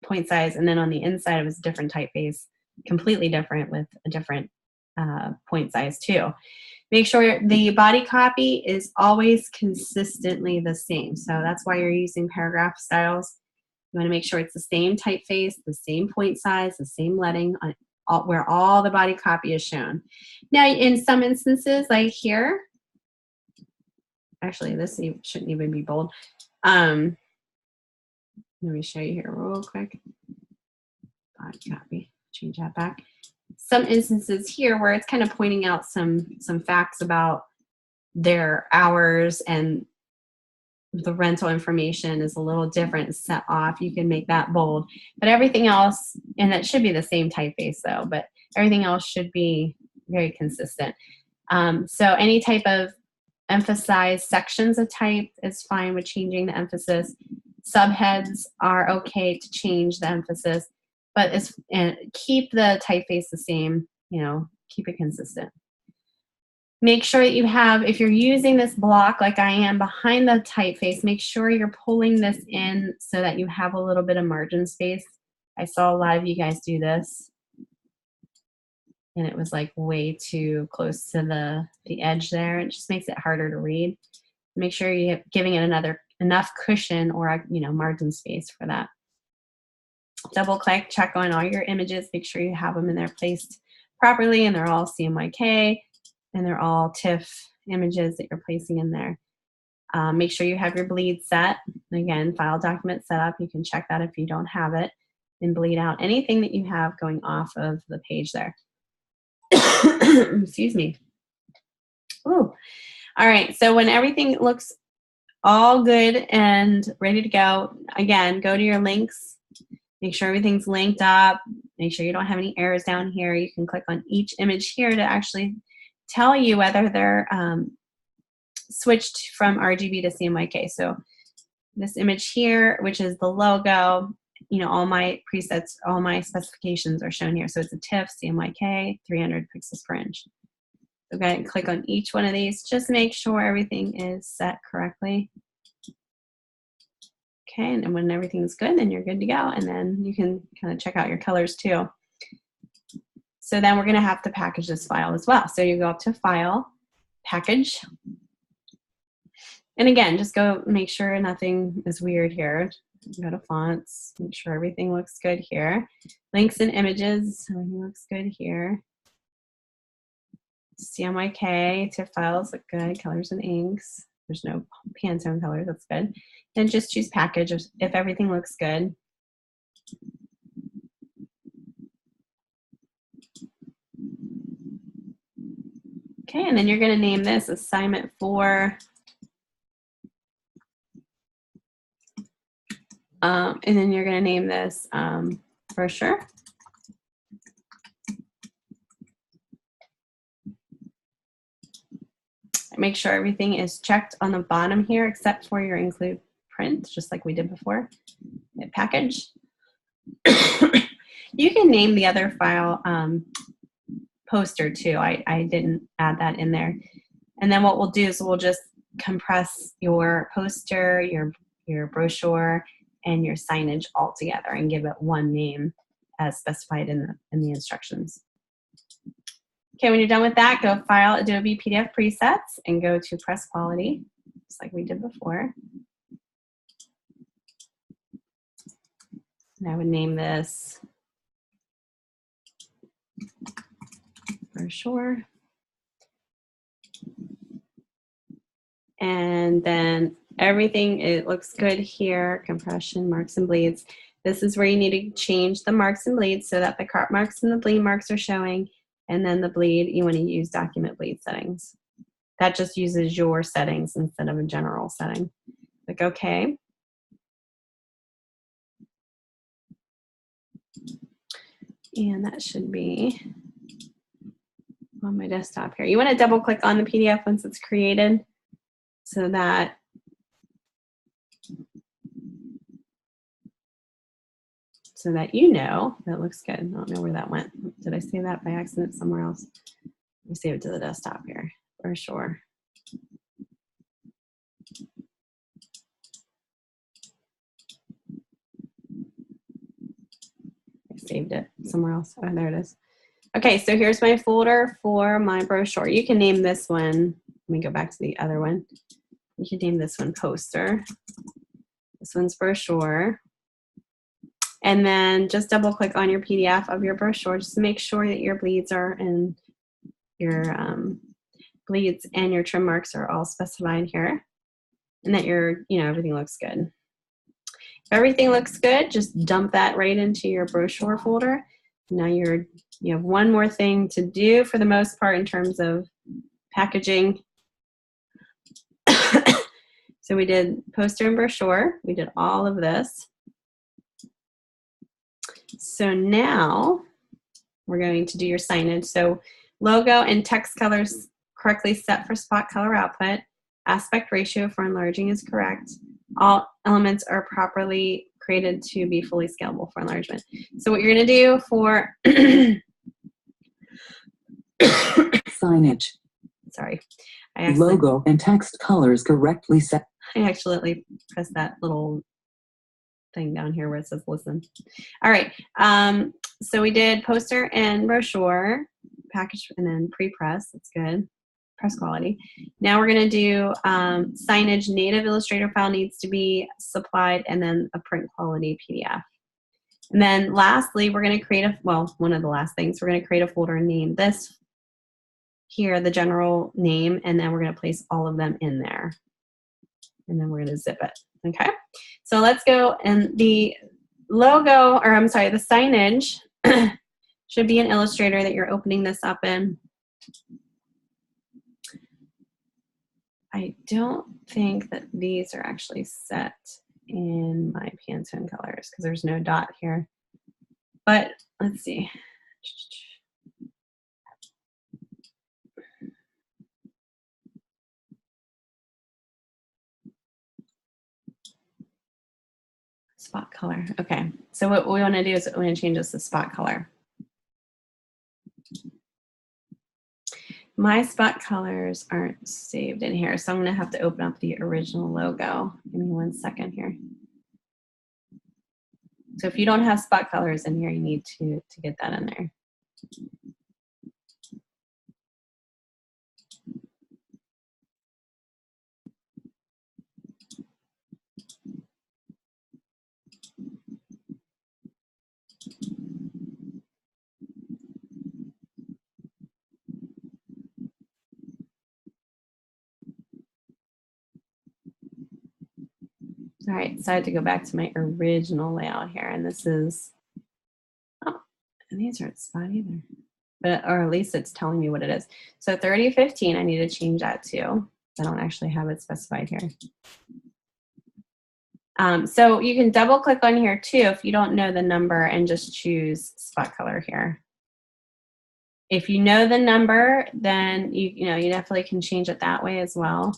[SPEAKER 1] point size, and then on the inside it was a different typeface, completely different with a different point size too. Make sure the body copy is always consistently the same. So that's why you're using paragraph styles. You want to make sure it's the same typeface, the same point size, the same leading, where all the body copy is shown. Now, in some instances, like here, actually, this shouldn't even be bold. Let me show you here real quick. Body copy, change that back. Some instances here where it's kind of pointing out some facts about their hours, and the rental information is a little different set off. You can make that bold, but everything else, and that should be the same typeface though, but everything else should be very consistent. So any type of emphasized sections of type is fine with changing the emphasis. Subheads are okay to change the emphasis, but keep the typeface the same, keep it consistent. Make sure that you have, if you're using this block like I am behind the typeface, make sure you're pulling this in so that you have a little bit of margin space. I saw a lot of you guys do this, and it was like way too close to the edge there. It just makes it harder to read. Make sure you're giving it enough cushion or margin space for that. Double click, check on all your images, make sure you have them in there placed properly, and they're all CMYK, and they're all TIFF images that you're placing in there. Make sure you have your bleed set. Again, file document setup, you can check that if you don't have it, and bleed out anything that you have going off of the page there. Excuse me. Ooh. All right, so when everything looks all good and ready to go, again, go to your links. Make sure everything's linked up. Make sure you don't have any errors down here. You can click on each image here to actually tell you whether they're switched from RGB to CMYK. So this image here, which is the logo, all my presets, all my specifications are shown here. So it's a TIFF, CMYK, 300 pixels per inch. So go ahead and click on each one of these. Just make sure everything is set correctly. Okay, and when everything's good, then you're good to go. And then you can kind of check out your colors too. So then we're going to have to package this file as well. So you go up to File, Package. And again, just go make sure nothing is weird here. Go to Fonts, make sure everything looks good here. Links and Images, everything looks good here. CMYK, TIFF files look good. Colors and inks. There's no Pantone colors, that's good. Then just choose Package if everything looks good. Okay, and then you're going to name this Assignment 4. And then you're going to name this Brochure. Make sure everything is checked on the bottom here except for your include print, just like we did before. Hit Package. You can name the other file Poster too. I didn't add that in there. And then what we'll do is we'll just compress your poster, your brochure, and your signage all together and give it one name as specified in the instructions. Okay, when you're done with that, go File, Adobe PDF Presets, and go to Press Quality, just like we did before. And I would name this Brochure. And then everything, it looks good here, compression, marks and bleeds. This is where you need to change the marks and bleeds so that the cut marks and the bleed marks are showing. And then the bleed, you want to use document bleed settings. That just uses your settings instead of a general setting. Click OK. And that should be on my desktop here. You want to double click on the PDF once it's created so that you know that looks good. I don't know where that went. Did I save that by accident somewhere else? Let me save it to the desktop here for sure. I saved it somewhere else. Oh, there it is. Okay, so here's my folder for my brochure. You can name this one. Let me go back to the other one. You can name this one poster. This one's brochure. And then just double click on your PDF of your brochure just to make sure that your bleeds are in your bleeds and your trim marks are all specified here, and that everything looks good. If everything looks good, just dump that right into your brochure folder. Now you have one more thing to do for the most part in terms of packaging. So we did poster and brochure. We did all of this. So now we're going to do your signage. So logo and text colors correctly set for spot color output. Aspect ratio for enlarging is correct. All elements are properly created to be fully scalable for enlargement. So what you're going to do for
[SPEAKER 2] signage.
[SPEAKER 1] Sorry.
[SPEAKER 2] Logo and text colors correctly set.
[SPEAKER 1] I accidentally pressed that little thing down here where it says listen. All right. So we did poster and brochure, package, and then pre-press. That's good. Press quality. Now we're going to do signage. Native Illustrator file needs to be supplied, and then a print quality PDF. And then lastly, we're going to create one of the last things, we're going to create a folder and name this here, the general name, and then we're going to place all of them in there. And then we're going to zip it. Okay. So let's go, and the logo, or I'm sorry, the signage should be an Illustrator that you're opening this up in. I don't think that these are actually set in my Pantone colors because there's no dot here. But let's see. Spot color. Okay. So what we want to do is we want to change this to spot color. My spot colors aren't saved in here, so I'm going to have to open up the original logo. Give me 1 second here. So if you don't have spot colors in here, you need to get that in there. All right, so I had to go back to my original layout here, and this is, oh, and these aren't spot either, but, or at least it's telling me what it is. So 3015, I need to change that to. I don't actually have it specified here. So you can double click on here too if you don't know the number and just choose spot color here. If you know the number, then you definitely can change it that way as well.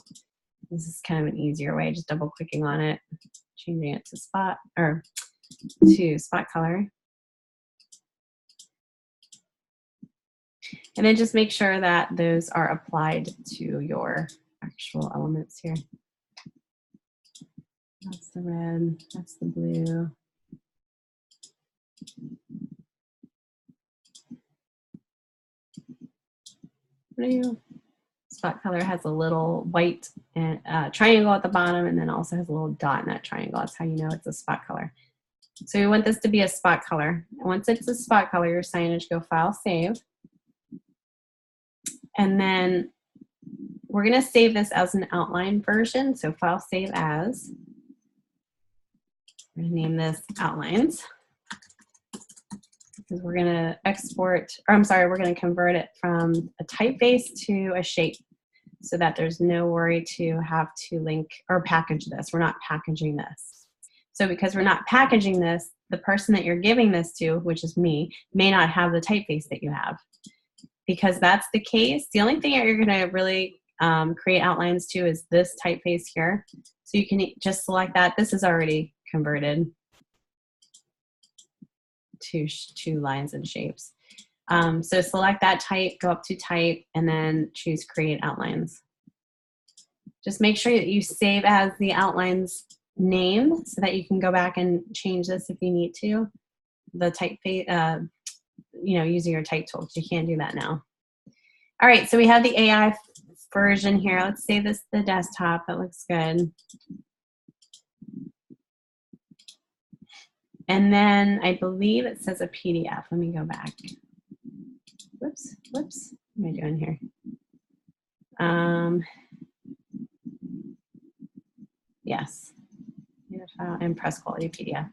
[SPEAKER 1] This is kind of an easier way, just double clicking on it, changing it to spot color. And then just make sure that those are applied to your actual elements here. That's the red, that's the blue. Blue. Spot color has a little white and triangle at the bottom, and then also has a little dot in that triangle. That's how you know it's a spot color. So we want this to be a spot color. And once it's a spot color, your signage, go File, Save. And then we're going to save this as an outline version. So File, Save As. We're gonna name this outlines because we're gonna export, or I'm sorry, we're gonna convert it from a typeface to a shape so that there's no worry to have to link or package this. We're not packaging this. So because we're not packaging this, the person that you're giving this to, which is me, may not have the typeface that you have. Because that's the case, the only thing that you're gonna really create outlines to is this typeface here. So you can just select that. This is already converted to lines and shapes. So select that type, go up to type, and then choose create outlines. Just make sure that you save as the outlines name so that you can go back and change this if you need to. The typeface, using your type tool, because you can't do that now. All right, so we have the AI version here. Let's save this to the desktop. That looks good. And then I believe it says a PDF. Let me go back. Whoops. What am I doing here? Yes. File and press quality PDF.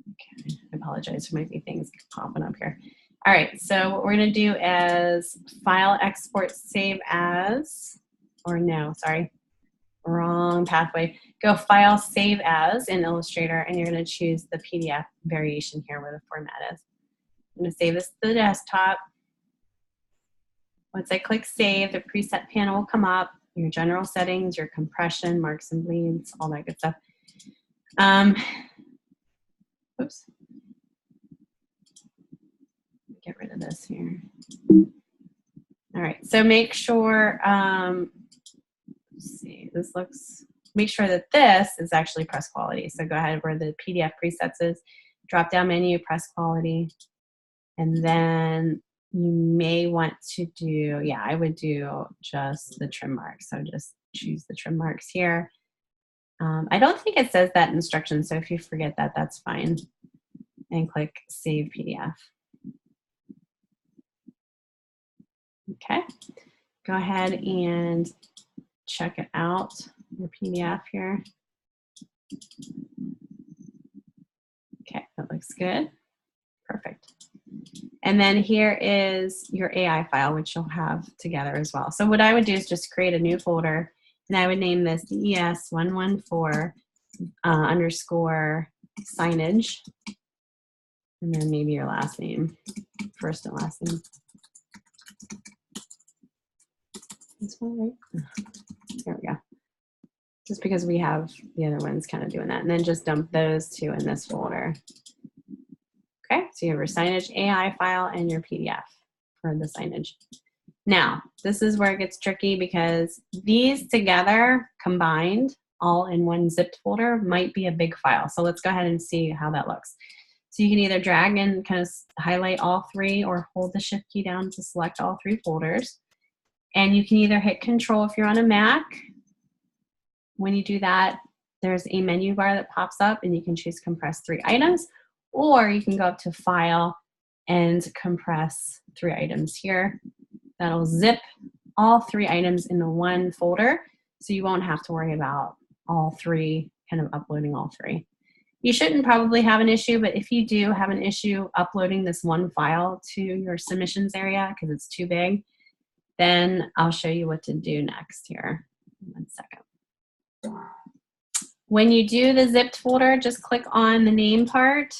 [SPEAKER 1] Okay, I apologize. There might be things popping up here. All right, so what we're gonna do is file, export, save as, or no, sorry, wrong pathway. Go file, save as in Illustrator, and you're gonna choose the PDF variation here where the format is. I'm gonna save this to the desktop. Once I click save, the preset panel will come up, your general settings, your compression, marks and bleeds, all that good stuff. Oops. Get rid of this here. All right, so make sure, let's see, make sure that this is actually press quality. So go ahead where the PDF presets is, drop down menu, press quality, and then you may want to do, yeah, I would do just the trim marks. So just choose the trim marks here. I don't think it says that instruction, so if you forget that, that's fine. And click Save PDF. Okay, go ahead and check it out, your PDF here. Okay, that looks good. Perfect. And then here is your AI file, which you'll have together as well. So what I would do is just create a new folder, and I would name this DES114 underscore signage, and then maybe your last name, first and last name. This one, right? There we go. Just because we have the other ones kind of doing that. And then just dump those two in this folder. Okay, so you have your signage AI file and your PDF for the signage. Now, this is where it gets tricky because these together, combined, all in one zipped folder, might be a big file. So let's go ahead and see how that looks. So you can either drag and kind of highlight all three or hold the shift key down to select all three folders. And you can either hit Control if you're on a Mac. When you do that, there's a menu bar that pops up and you can choose compress 3 items, or you can go up to File and compress 3 items here. That'll zip all 3 items into one folder, so you won't have to worry about all 3, kind of uploading all 3. You shouldn't probably have an issue, but if you do have an issue uploading this one file to your submissions area because it's too big, then I'll show you what to do next here. 1 second. When you do the zipped folder, just click on the name part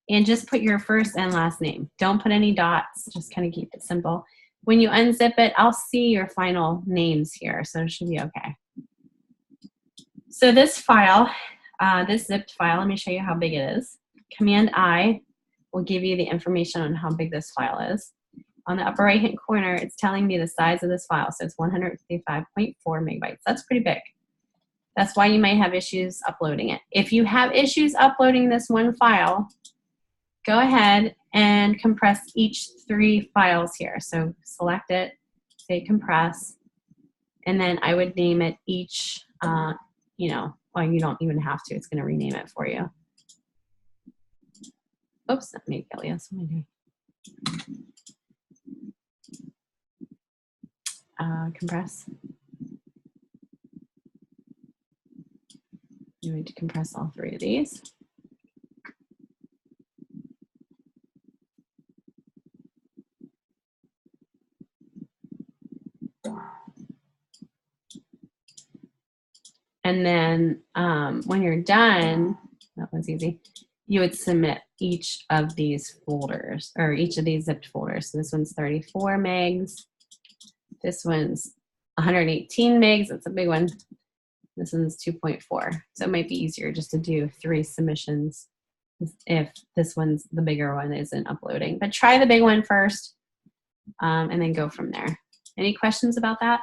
[SPEAKER 1] and just put your first and last name. Don't put any dots, just kind of keep it simple. When you unzip it, I'll see your final names here, so it should be okay. So this file, this zipped file, let me show you how big it is. Command-I will give you the information on how big this file is. On the upper right-hand corner, it's telling me the size of this file. So it's 155.4 megabytes. That's pretty big. That's why you might have issues uploading it. If you have issues uploading this one file, go ahead and compress each 3 files here. So select it, say compress, and then I would name it each, well, you don't even have to. It's going to rename it for you. Oops, that made alias. What am I doing? Compress. I'm going to compress all three of these. And then when you're done, that was easy, you would submit each of these folders, or each of these zipped folders. So this one's 34 megs. This one's 118 megs. That's a big one. This one's 2.4. So it might be easier just to do 3 submissions if this one's the bigger one isn't uploading. But try the big one first and then go from there. Any questions about that?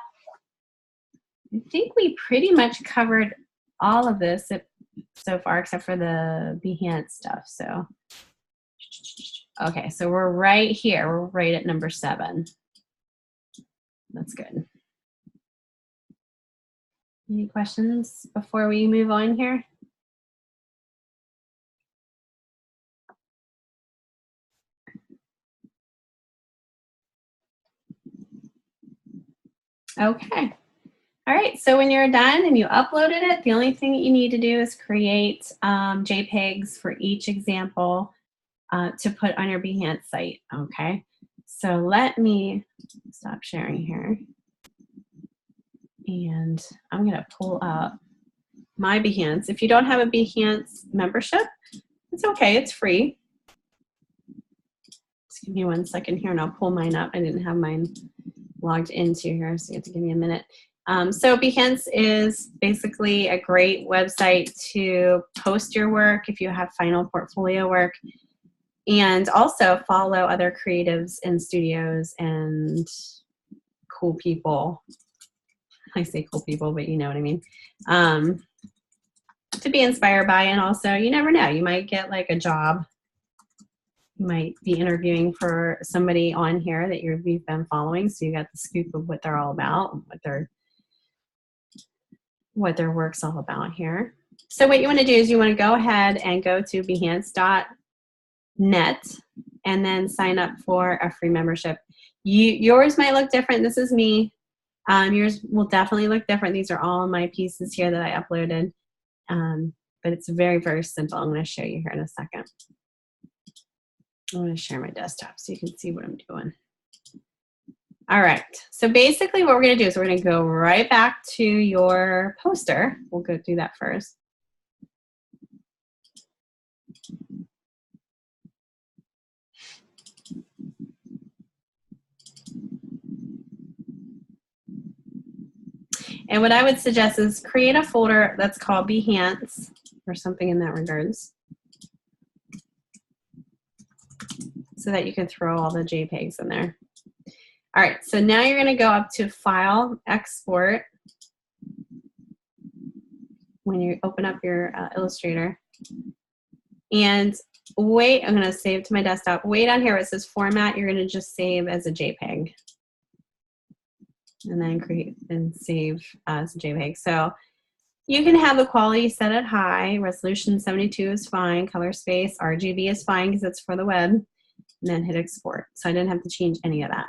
[SPEAKER 1] I think we pretty much covered all of this so far, except for the Behance stuff. So, okay, so we're right here. We're right at number 7. That's good. Any questions before we move on here? Okay. All right, so when you're done and you uploaded it, the only thing that you need to do is create JPEGs for each example to put on your Behance site, okay? So let me stop sharing here. And I'm gonna pull up my Behance. If you don't have a Behance membership, it's okay, it's free. Just give me 1 second here and I'll pull mine up. I didn't have mine logged into here, so you have to give me a minute. So Behance is basically a great website to post your work if you have final portfolio work, and also follow other creatives and studios and cool people. I say cool people, but you know what I mean. To be inspired by, and also you never know, you might get like a job. You might be interviewing for somebody on here that you've been following, so you got the scoop of what they're all about, what their work's all about here. So what you want to do is you want to go ahead and go to behance.net and then sign up for a free membership. Yours might look different. This is me. Yours will definitely look different. These are all my pieces here that I uploaded. But it's very, very simple. I'm going to show you here in a second. I'm going to share my desktop so you can see what I'm doing. All right, so basically what we're going to do is we're going to go right back to your poster. We'll go do that first. And what I would suggest is create a folder that's called Behance or something in that regards, so that you can throw all the JPEGs in there. All right, so now you're going to go up to File, Export, when you open up your Illustrator. And wait, I'm going to save to my desktop. Way down here where it says Format, you're going to just save as a JPEG. And then create and save as a JPEG. So you can have the quality set at high. Resolution 72 is fine. Color space, RGB is fine because it's for the web. And then hit Export. So I didn't have to change any of that.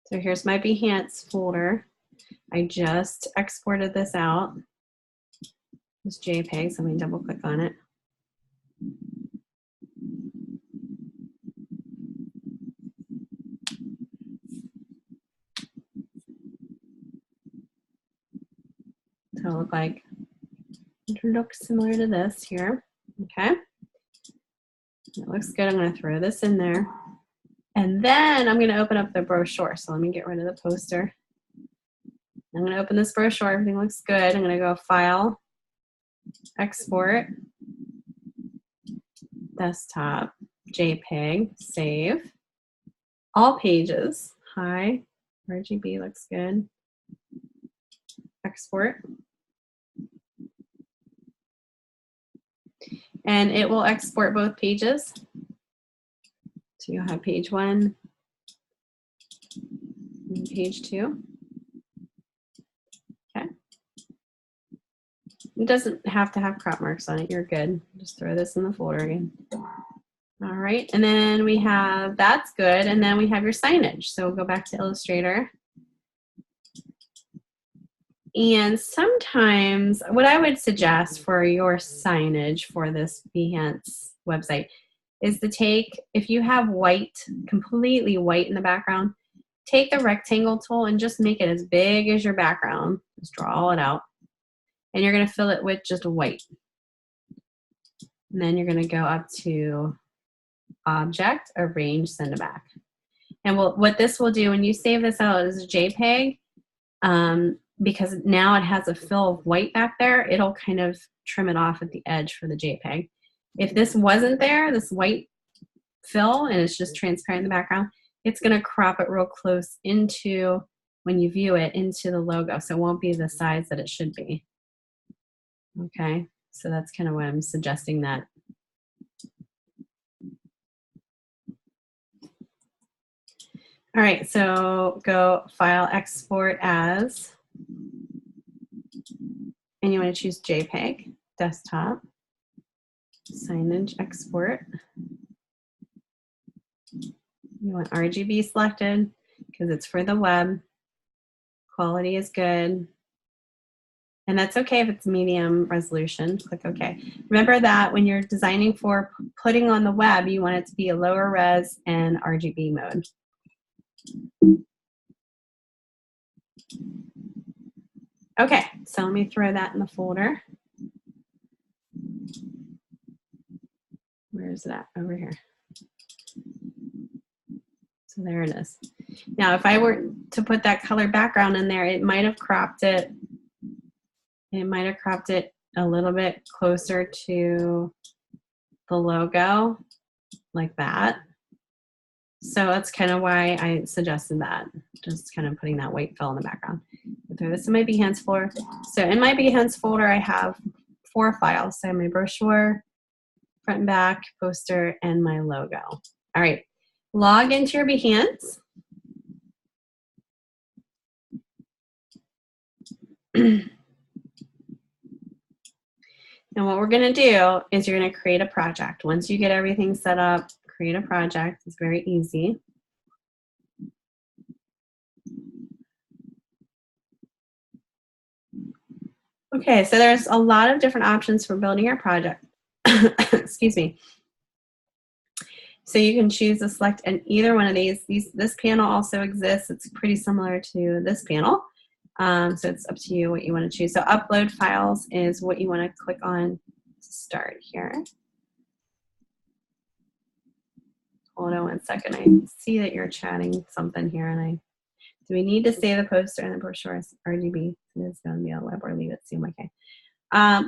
[SPEAKER 1] So here's my Behance folder. I just exported this out. This JPEG, so let me double click on it. So it'll look similar to this here. Okay. It looks good. I'm going to throw this in there. And then I'm going to open up the brochure. So let me get rid of the poster. I'm going to open this brochure. Everything looks good. I'm going to go File, Export, Desktop, JPEG, Save. All pages. High. RGB looks good. Export. And it will export both pages. So you'll have page 1 and page 2. Okay. It doesn't have to have crop marks on it. You're good. Just throw this in the folder again. All right. And then we have, that's good. And then we have your signage. So we'll go back to Illustrator. And sometimes what I would suggest for your signage for this Behance website is to take, if you have white, completely white in the background, take the rectangle tool and just make it as big as your background. Just draw it out. And you're going to fill it with just white. And then you're going to go up to Object, Arrange, Send to Back. And what this will do when you save this out as a JPEG, because now it has a fill of white back there, it'll kind of trim it off at the edge for the JPEG. If this wasn't there, this white fill, and it's just transparent in the background, it's going to crop it real close into, when you view it, into the logo. So it won't be the size that it should be. Okay, so that's kind of what I'm suggesting that. All right, so go File, Export As, and you want to choose JPEG, Desktop, Signage, Export. You want RGB selected because it's for the web. Quality is good. And that's okay if it's medium resolution. Click OK. Remember that when you're designing for putting on the web, you want it to be a lower res and RGB mode. Okay, so let me throw that in the folder. Where is that? Over here. So there it is. Now, if I were to put that color background in there, it might have cropped it. It might have cropped it a little bit closer to the logo, like that. So that's kind of why I suggested that, just kind of putting that white fill in the background. I'll throw this in my Behance folder. So in my Behance folder, I have 4 files. So I have my brochure, front and back, poster, and my logo. All right, log into your Behance. And what we're going to do is you're going to create a project. Once you get everything set up, create a project. It's very easy. Okay, so there's a lot of different options for building your project. Excuse me. So you can choose to select either one of these. This panel also exists. It's pretty similar to this panel. So it's up to you what you want to choose. So upload files is what you want to click on to start here. Hold on 1 second. I see that you're chatting something here, and do we need to save the poster and the brochure as RGB? It's going to be on web, or leave it seem okay.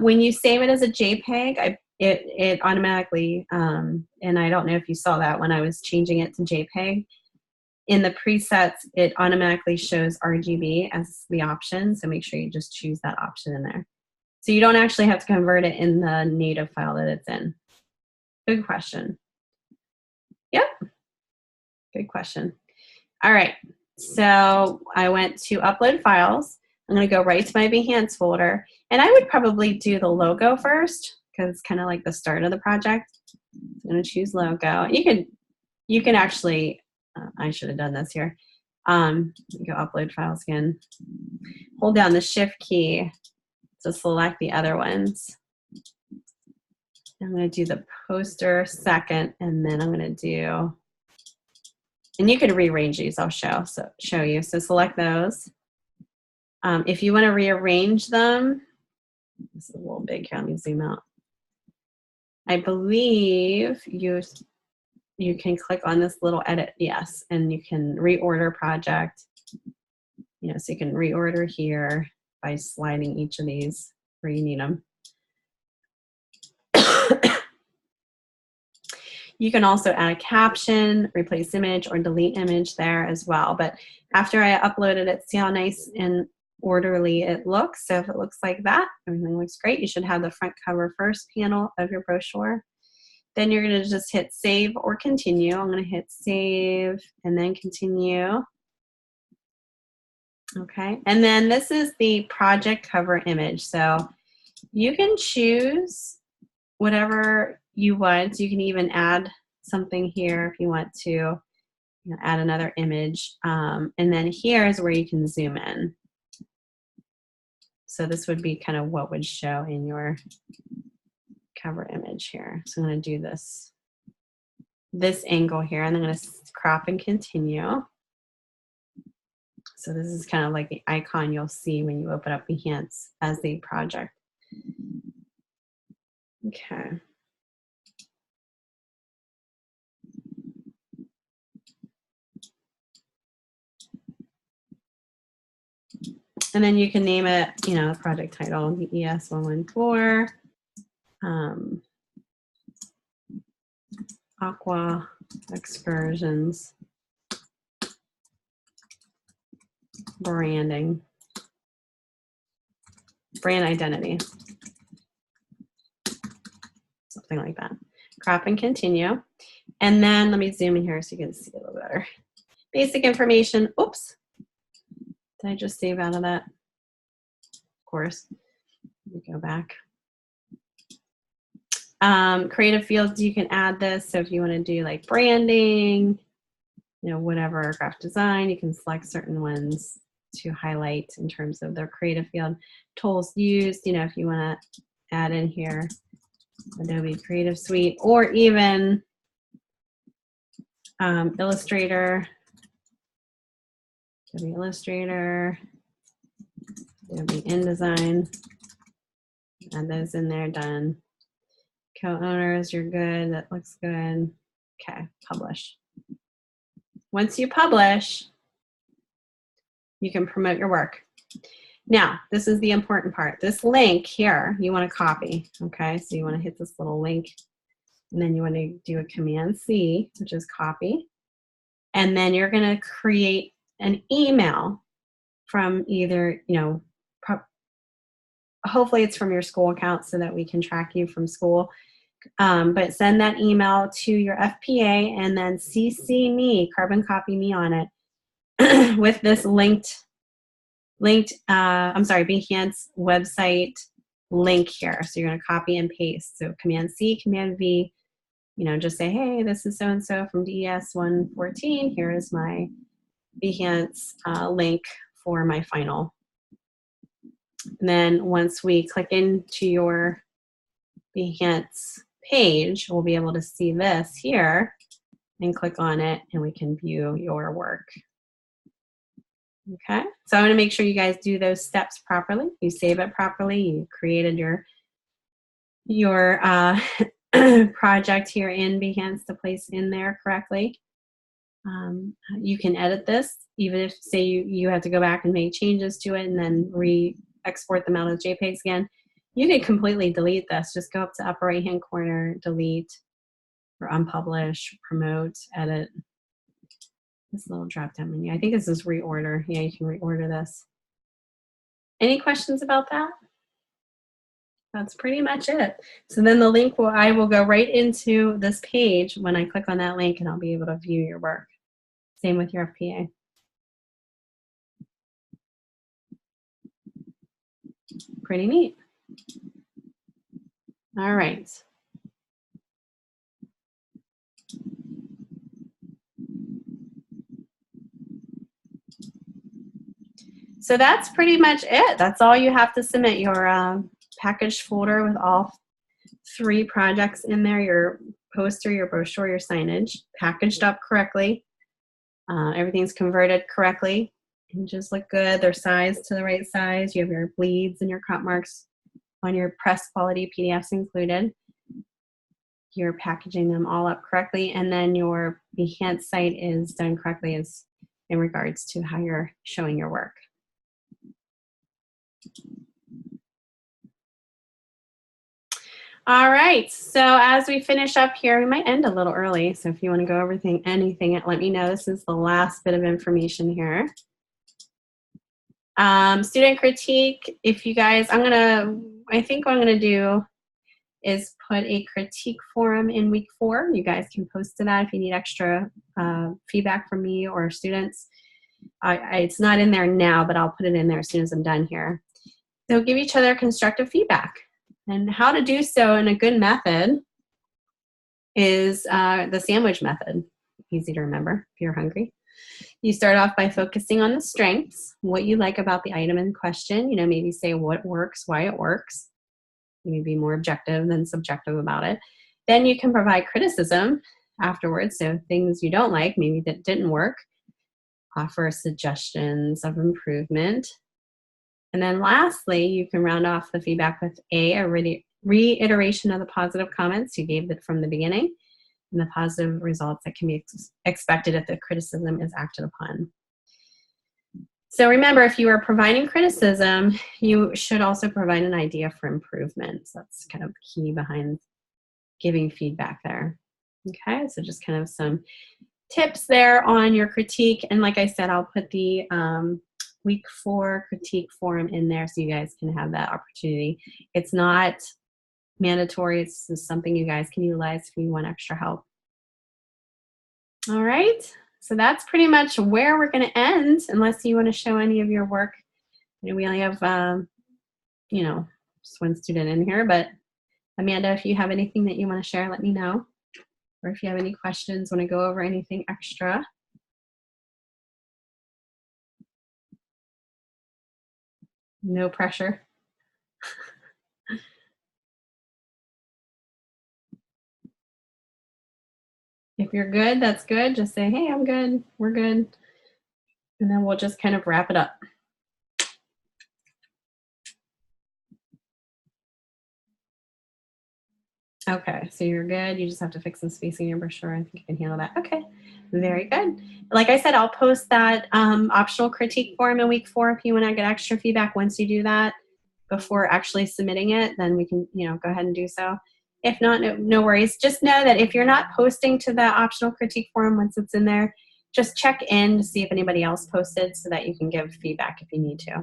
[SPEAKER 1] When you save it as a JPEG, it automatically, and I don't know if you saw that when I was changing it to JPEG, in the presets, it automatically shows RGB as the option, so make sure you just choose that option in there. So you don't actually have to convert it in the native file that it's in. Good question. Yep, good question. All right, so I went to upload files. I'm going to go right to my Behance folder, and I would probably do the logo first because it's kind of like the start of the project. I'm going to choose logo. You can actually, I should have done this here. Go upload files again. Hold down the Shift key to select the other ones. I'm going to do the poster second, and then I'm going to do, and you can rearrange these. I'll show you. So select those. If you want to rearrange them, this is a little big here. Let me zoom out. I believe you can click on this little edit, yes, and you can reorder project. You know, so you can reorder here by sliding each of these where you need them. You can also add a caption, replace image, or delete image there as well. But after I uploaded it, see how nice and orderly it looks. So if it looks like that, everything looks great. You should have the front cover first panel of your brochure. Then you're going to just hit save or continue. I'm going to hit save and then continue. Okay, and then this is the project cover image. So you can choose whatever you want. You can even add something here if you want to, add another image. And then here is where you can zoom in. So this would be kind of what would show in your cover image here. So I'm going to do this angle here, and I'm going to crop and continue. So this is kind of like the icon you'll see when you open up Behance as the project. Okay. And then you can name it, you know, project title, DES114, Aqua Excursions, branding, brand identity, something like that. Crop and continue. And then let me zoom in here so you can see a little better. Basic information. Oops. Did I just save out of that? Of course. Let me go back. Creative fields, you can add this. So if you want to do like branding, you know, whatever, graphic design, you can select certain ones to highlight in terms of their creative field. Tools used, you know, if you want to add in here Adobe Creative Suite, or even Illustrator, Adobe Illustrator, Adobe InDesign, add those in there, done. Co-owners, you're good, that looks good. Okay, publish. Once you publish, you can promote your work. Now, this is the important part. This link here, you want to copy, okay? So you want to hit this little link, and then you want to do a Command-C, which is copy. And then you're going to create an email from either, you know, hopefully it's from your school account so that we can track you from school. But send that email to your FPA and then CC me, carbon copy me on it with this Behance website link here. So you're going to copy and paste. So Command-C, Command-V, you know, just say, hey, this is so-and-so from DES114. Here is my Behance link for my final. And then once we click into your Behance page, we'll be able to see this here and click on it, and we can view your work. Okay, so I'm going to make sure you guys do those steps properly. You save it properly. You created your project here in Behance to place in there correctly. You can edit this, even if, say, you have to go back and make changes to it and then re-export them out as JPEGs again. You can completely delete this. Just go up to upper right-hand corner, delete, or unpublish, promote, edit. This little drop-down menu. I think this is reorder. Yeah, you can reorder this. Any questions about that? That's pretty much it. So then the link I will go right into this page when I click on that link, and I'll be able to view your work. Same with your FPA. Pretty neat. All right. So that's pretty much it. That's all you have to submit, your package folder with all 3 projects in there, your poster, your brochure, your signage, packaged up correctly. Everything's converted correctly. Images look good. They're sized to the right size. You have your bleeds and your cut marks on your press quality PDFs included. You're packaging them all up correctly, and then your Behance site is done correctly as in regards to how you're showing your work. All right, so as we finish up here, we might end a little early, so if you want to go over anything, let me know. This is the last bit of information here. Student critique, if you guys, I think what I'm gonna do is put a critique forum in week 4. You guys can post to that if you need extra feedback from me or students. It's not in there now, but I'll put it in there as soon as I'm done here. So give each other constructive feedback. And how to do so in a good method is the sandwich method. Easy to remember if you're hungry. You start off by focusing on the strengths, what you like about the item in question. Maybe say what works, why it works. Maybe be more objective than subjective about it. Then you can provide criticism afterwards. So things you don't like, maybe that didn't work. Offer suggestions of improvement. And then lastly, you can round off the feedback with a reiteration of the positive comments you gave from the beginning and the positive results that can be expected if the criticism is acted upon. So remember, if you are providing criticism, you should also provide an idea for improvement. So that's kind of key behind giving feedback there. Okay, so just kind of some tips there on your critique. And like I said, I'll put the week 4 critique forum in there so you guys can have that opportunity. It's not mandatory. It's just something you guys can utilize if you want extra help. All right. So that's pretty much where we're going to end, unless you want to show any of your work. We only have, just one student in here, but Amanda, if you have anything that you want to share, let me know. Or if you have any questions, want to go over anything extra. No pressure. If you're good, that's good. Just say, hey, I'm good. We're good. And then we'll just kind of wrap it up. Okay, so you're good. You just have to fix some spacing in your brochure. I think you can handle that. Okay, very good. Like I said, I'll post that optional critique form in week 4 if you want to get extra feedback. Once you do that before actually submitting it, then we can, go ahead and do so. If not, no worries. Just know that if you're not posting to the optional critique forum once it's in there, just check in to see if anybody else posted so that you can give feedback if you need to.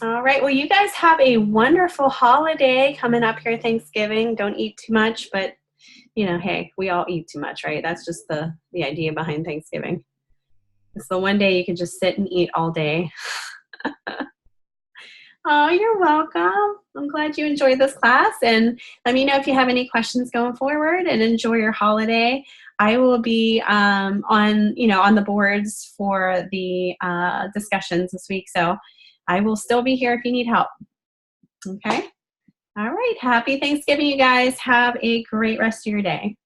[SPEAKER 1] All right. Well, you guys have a wonderful holiday coming up here, Thanksgiving. Don't eat too much, but, hey, we all eat too much, right? That's just the idea behind Thanksgiving. It's the one day you can just sit and eat all day. Oh, you're welcome. I'm glad you enjoyed this class. And let me know if you have any questions going forward, and enjoy your holiday. I will be on the boards for the discussions this week. So I will still be here if you need help. Okay. All right. Happy Thanksgiving, you guys. Have a great rest of your day.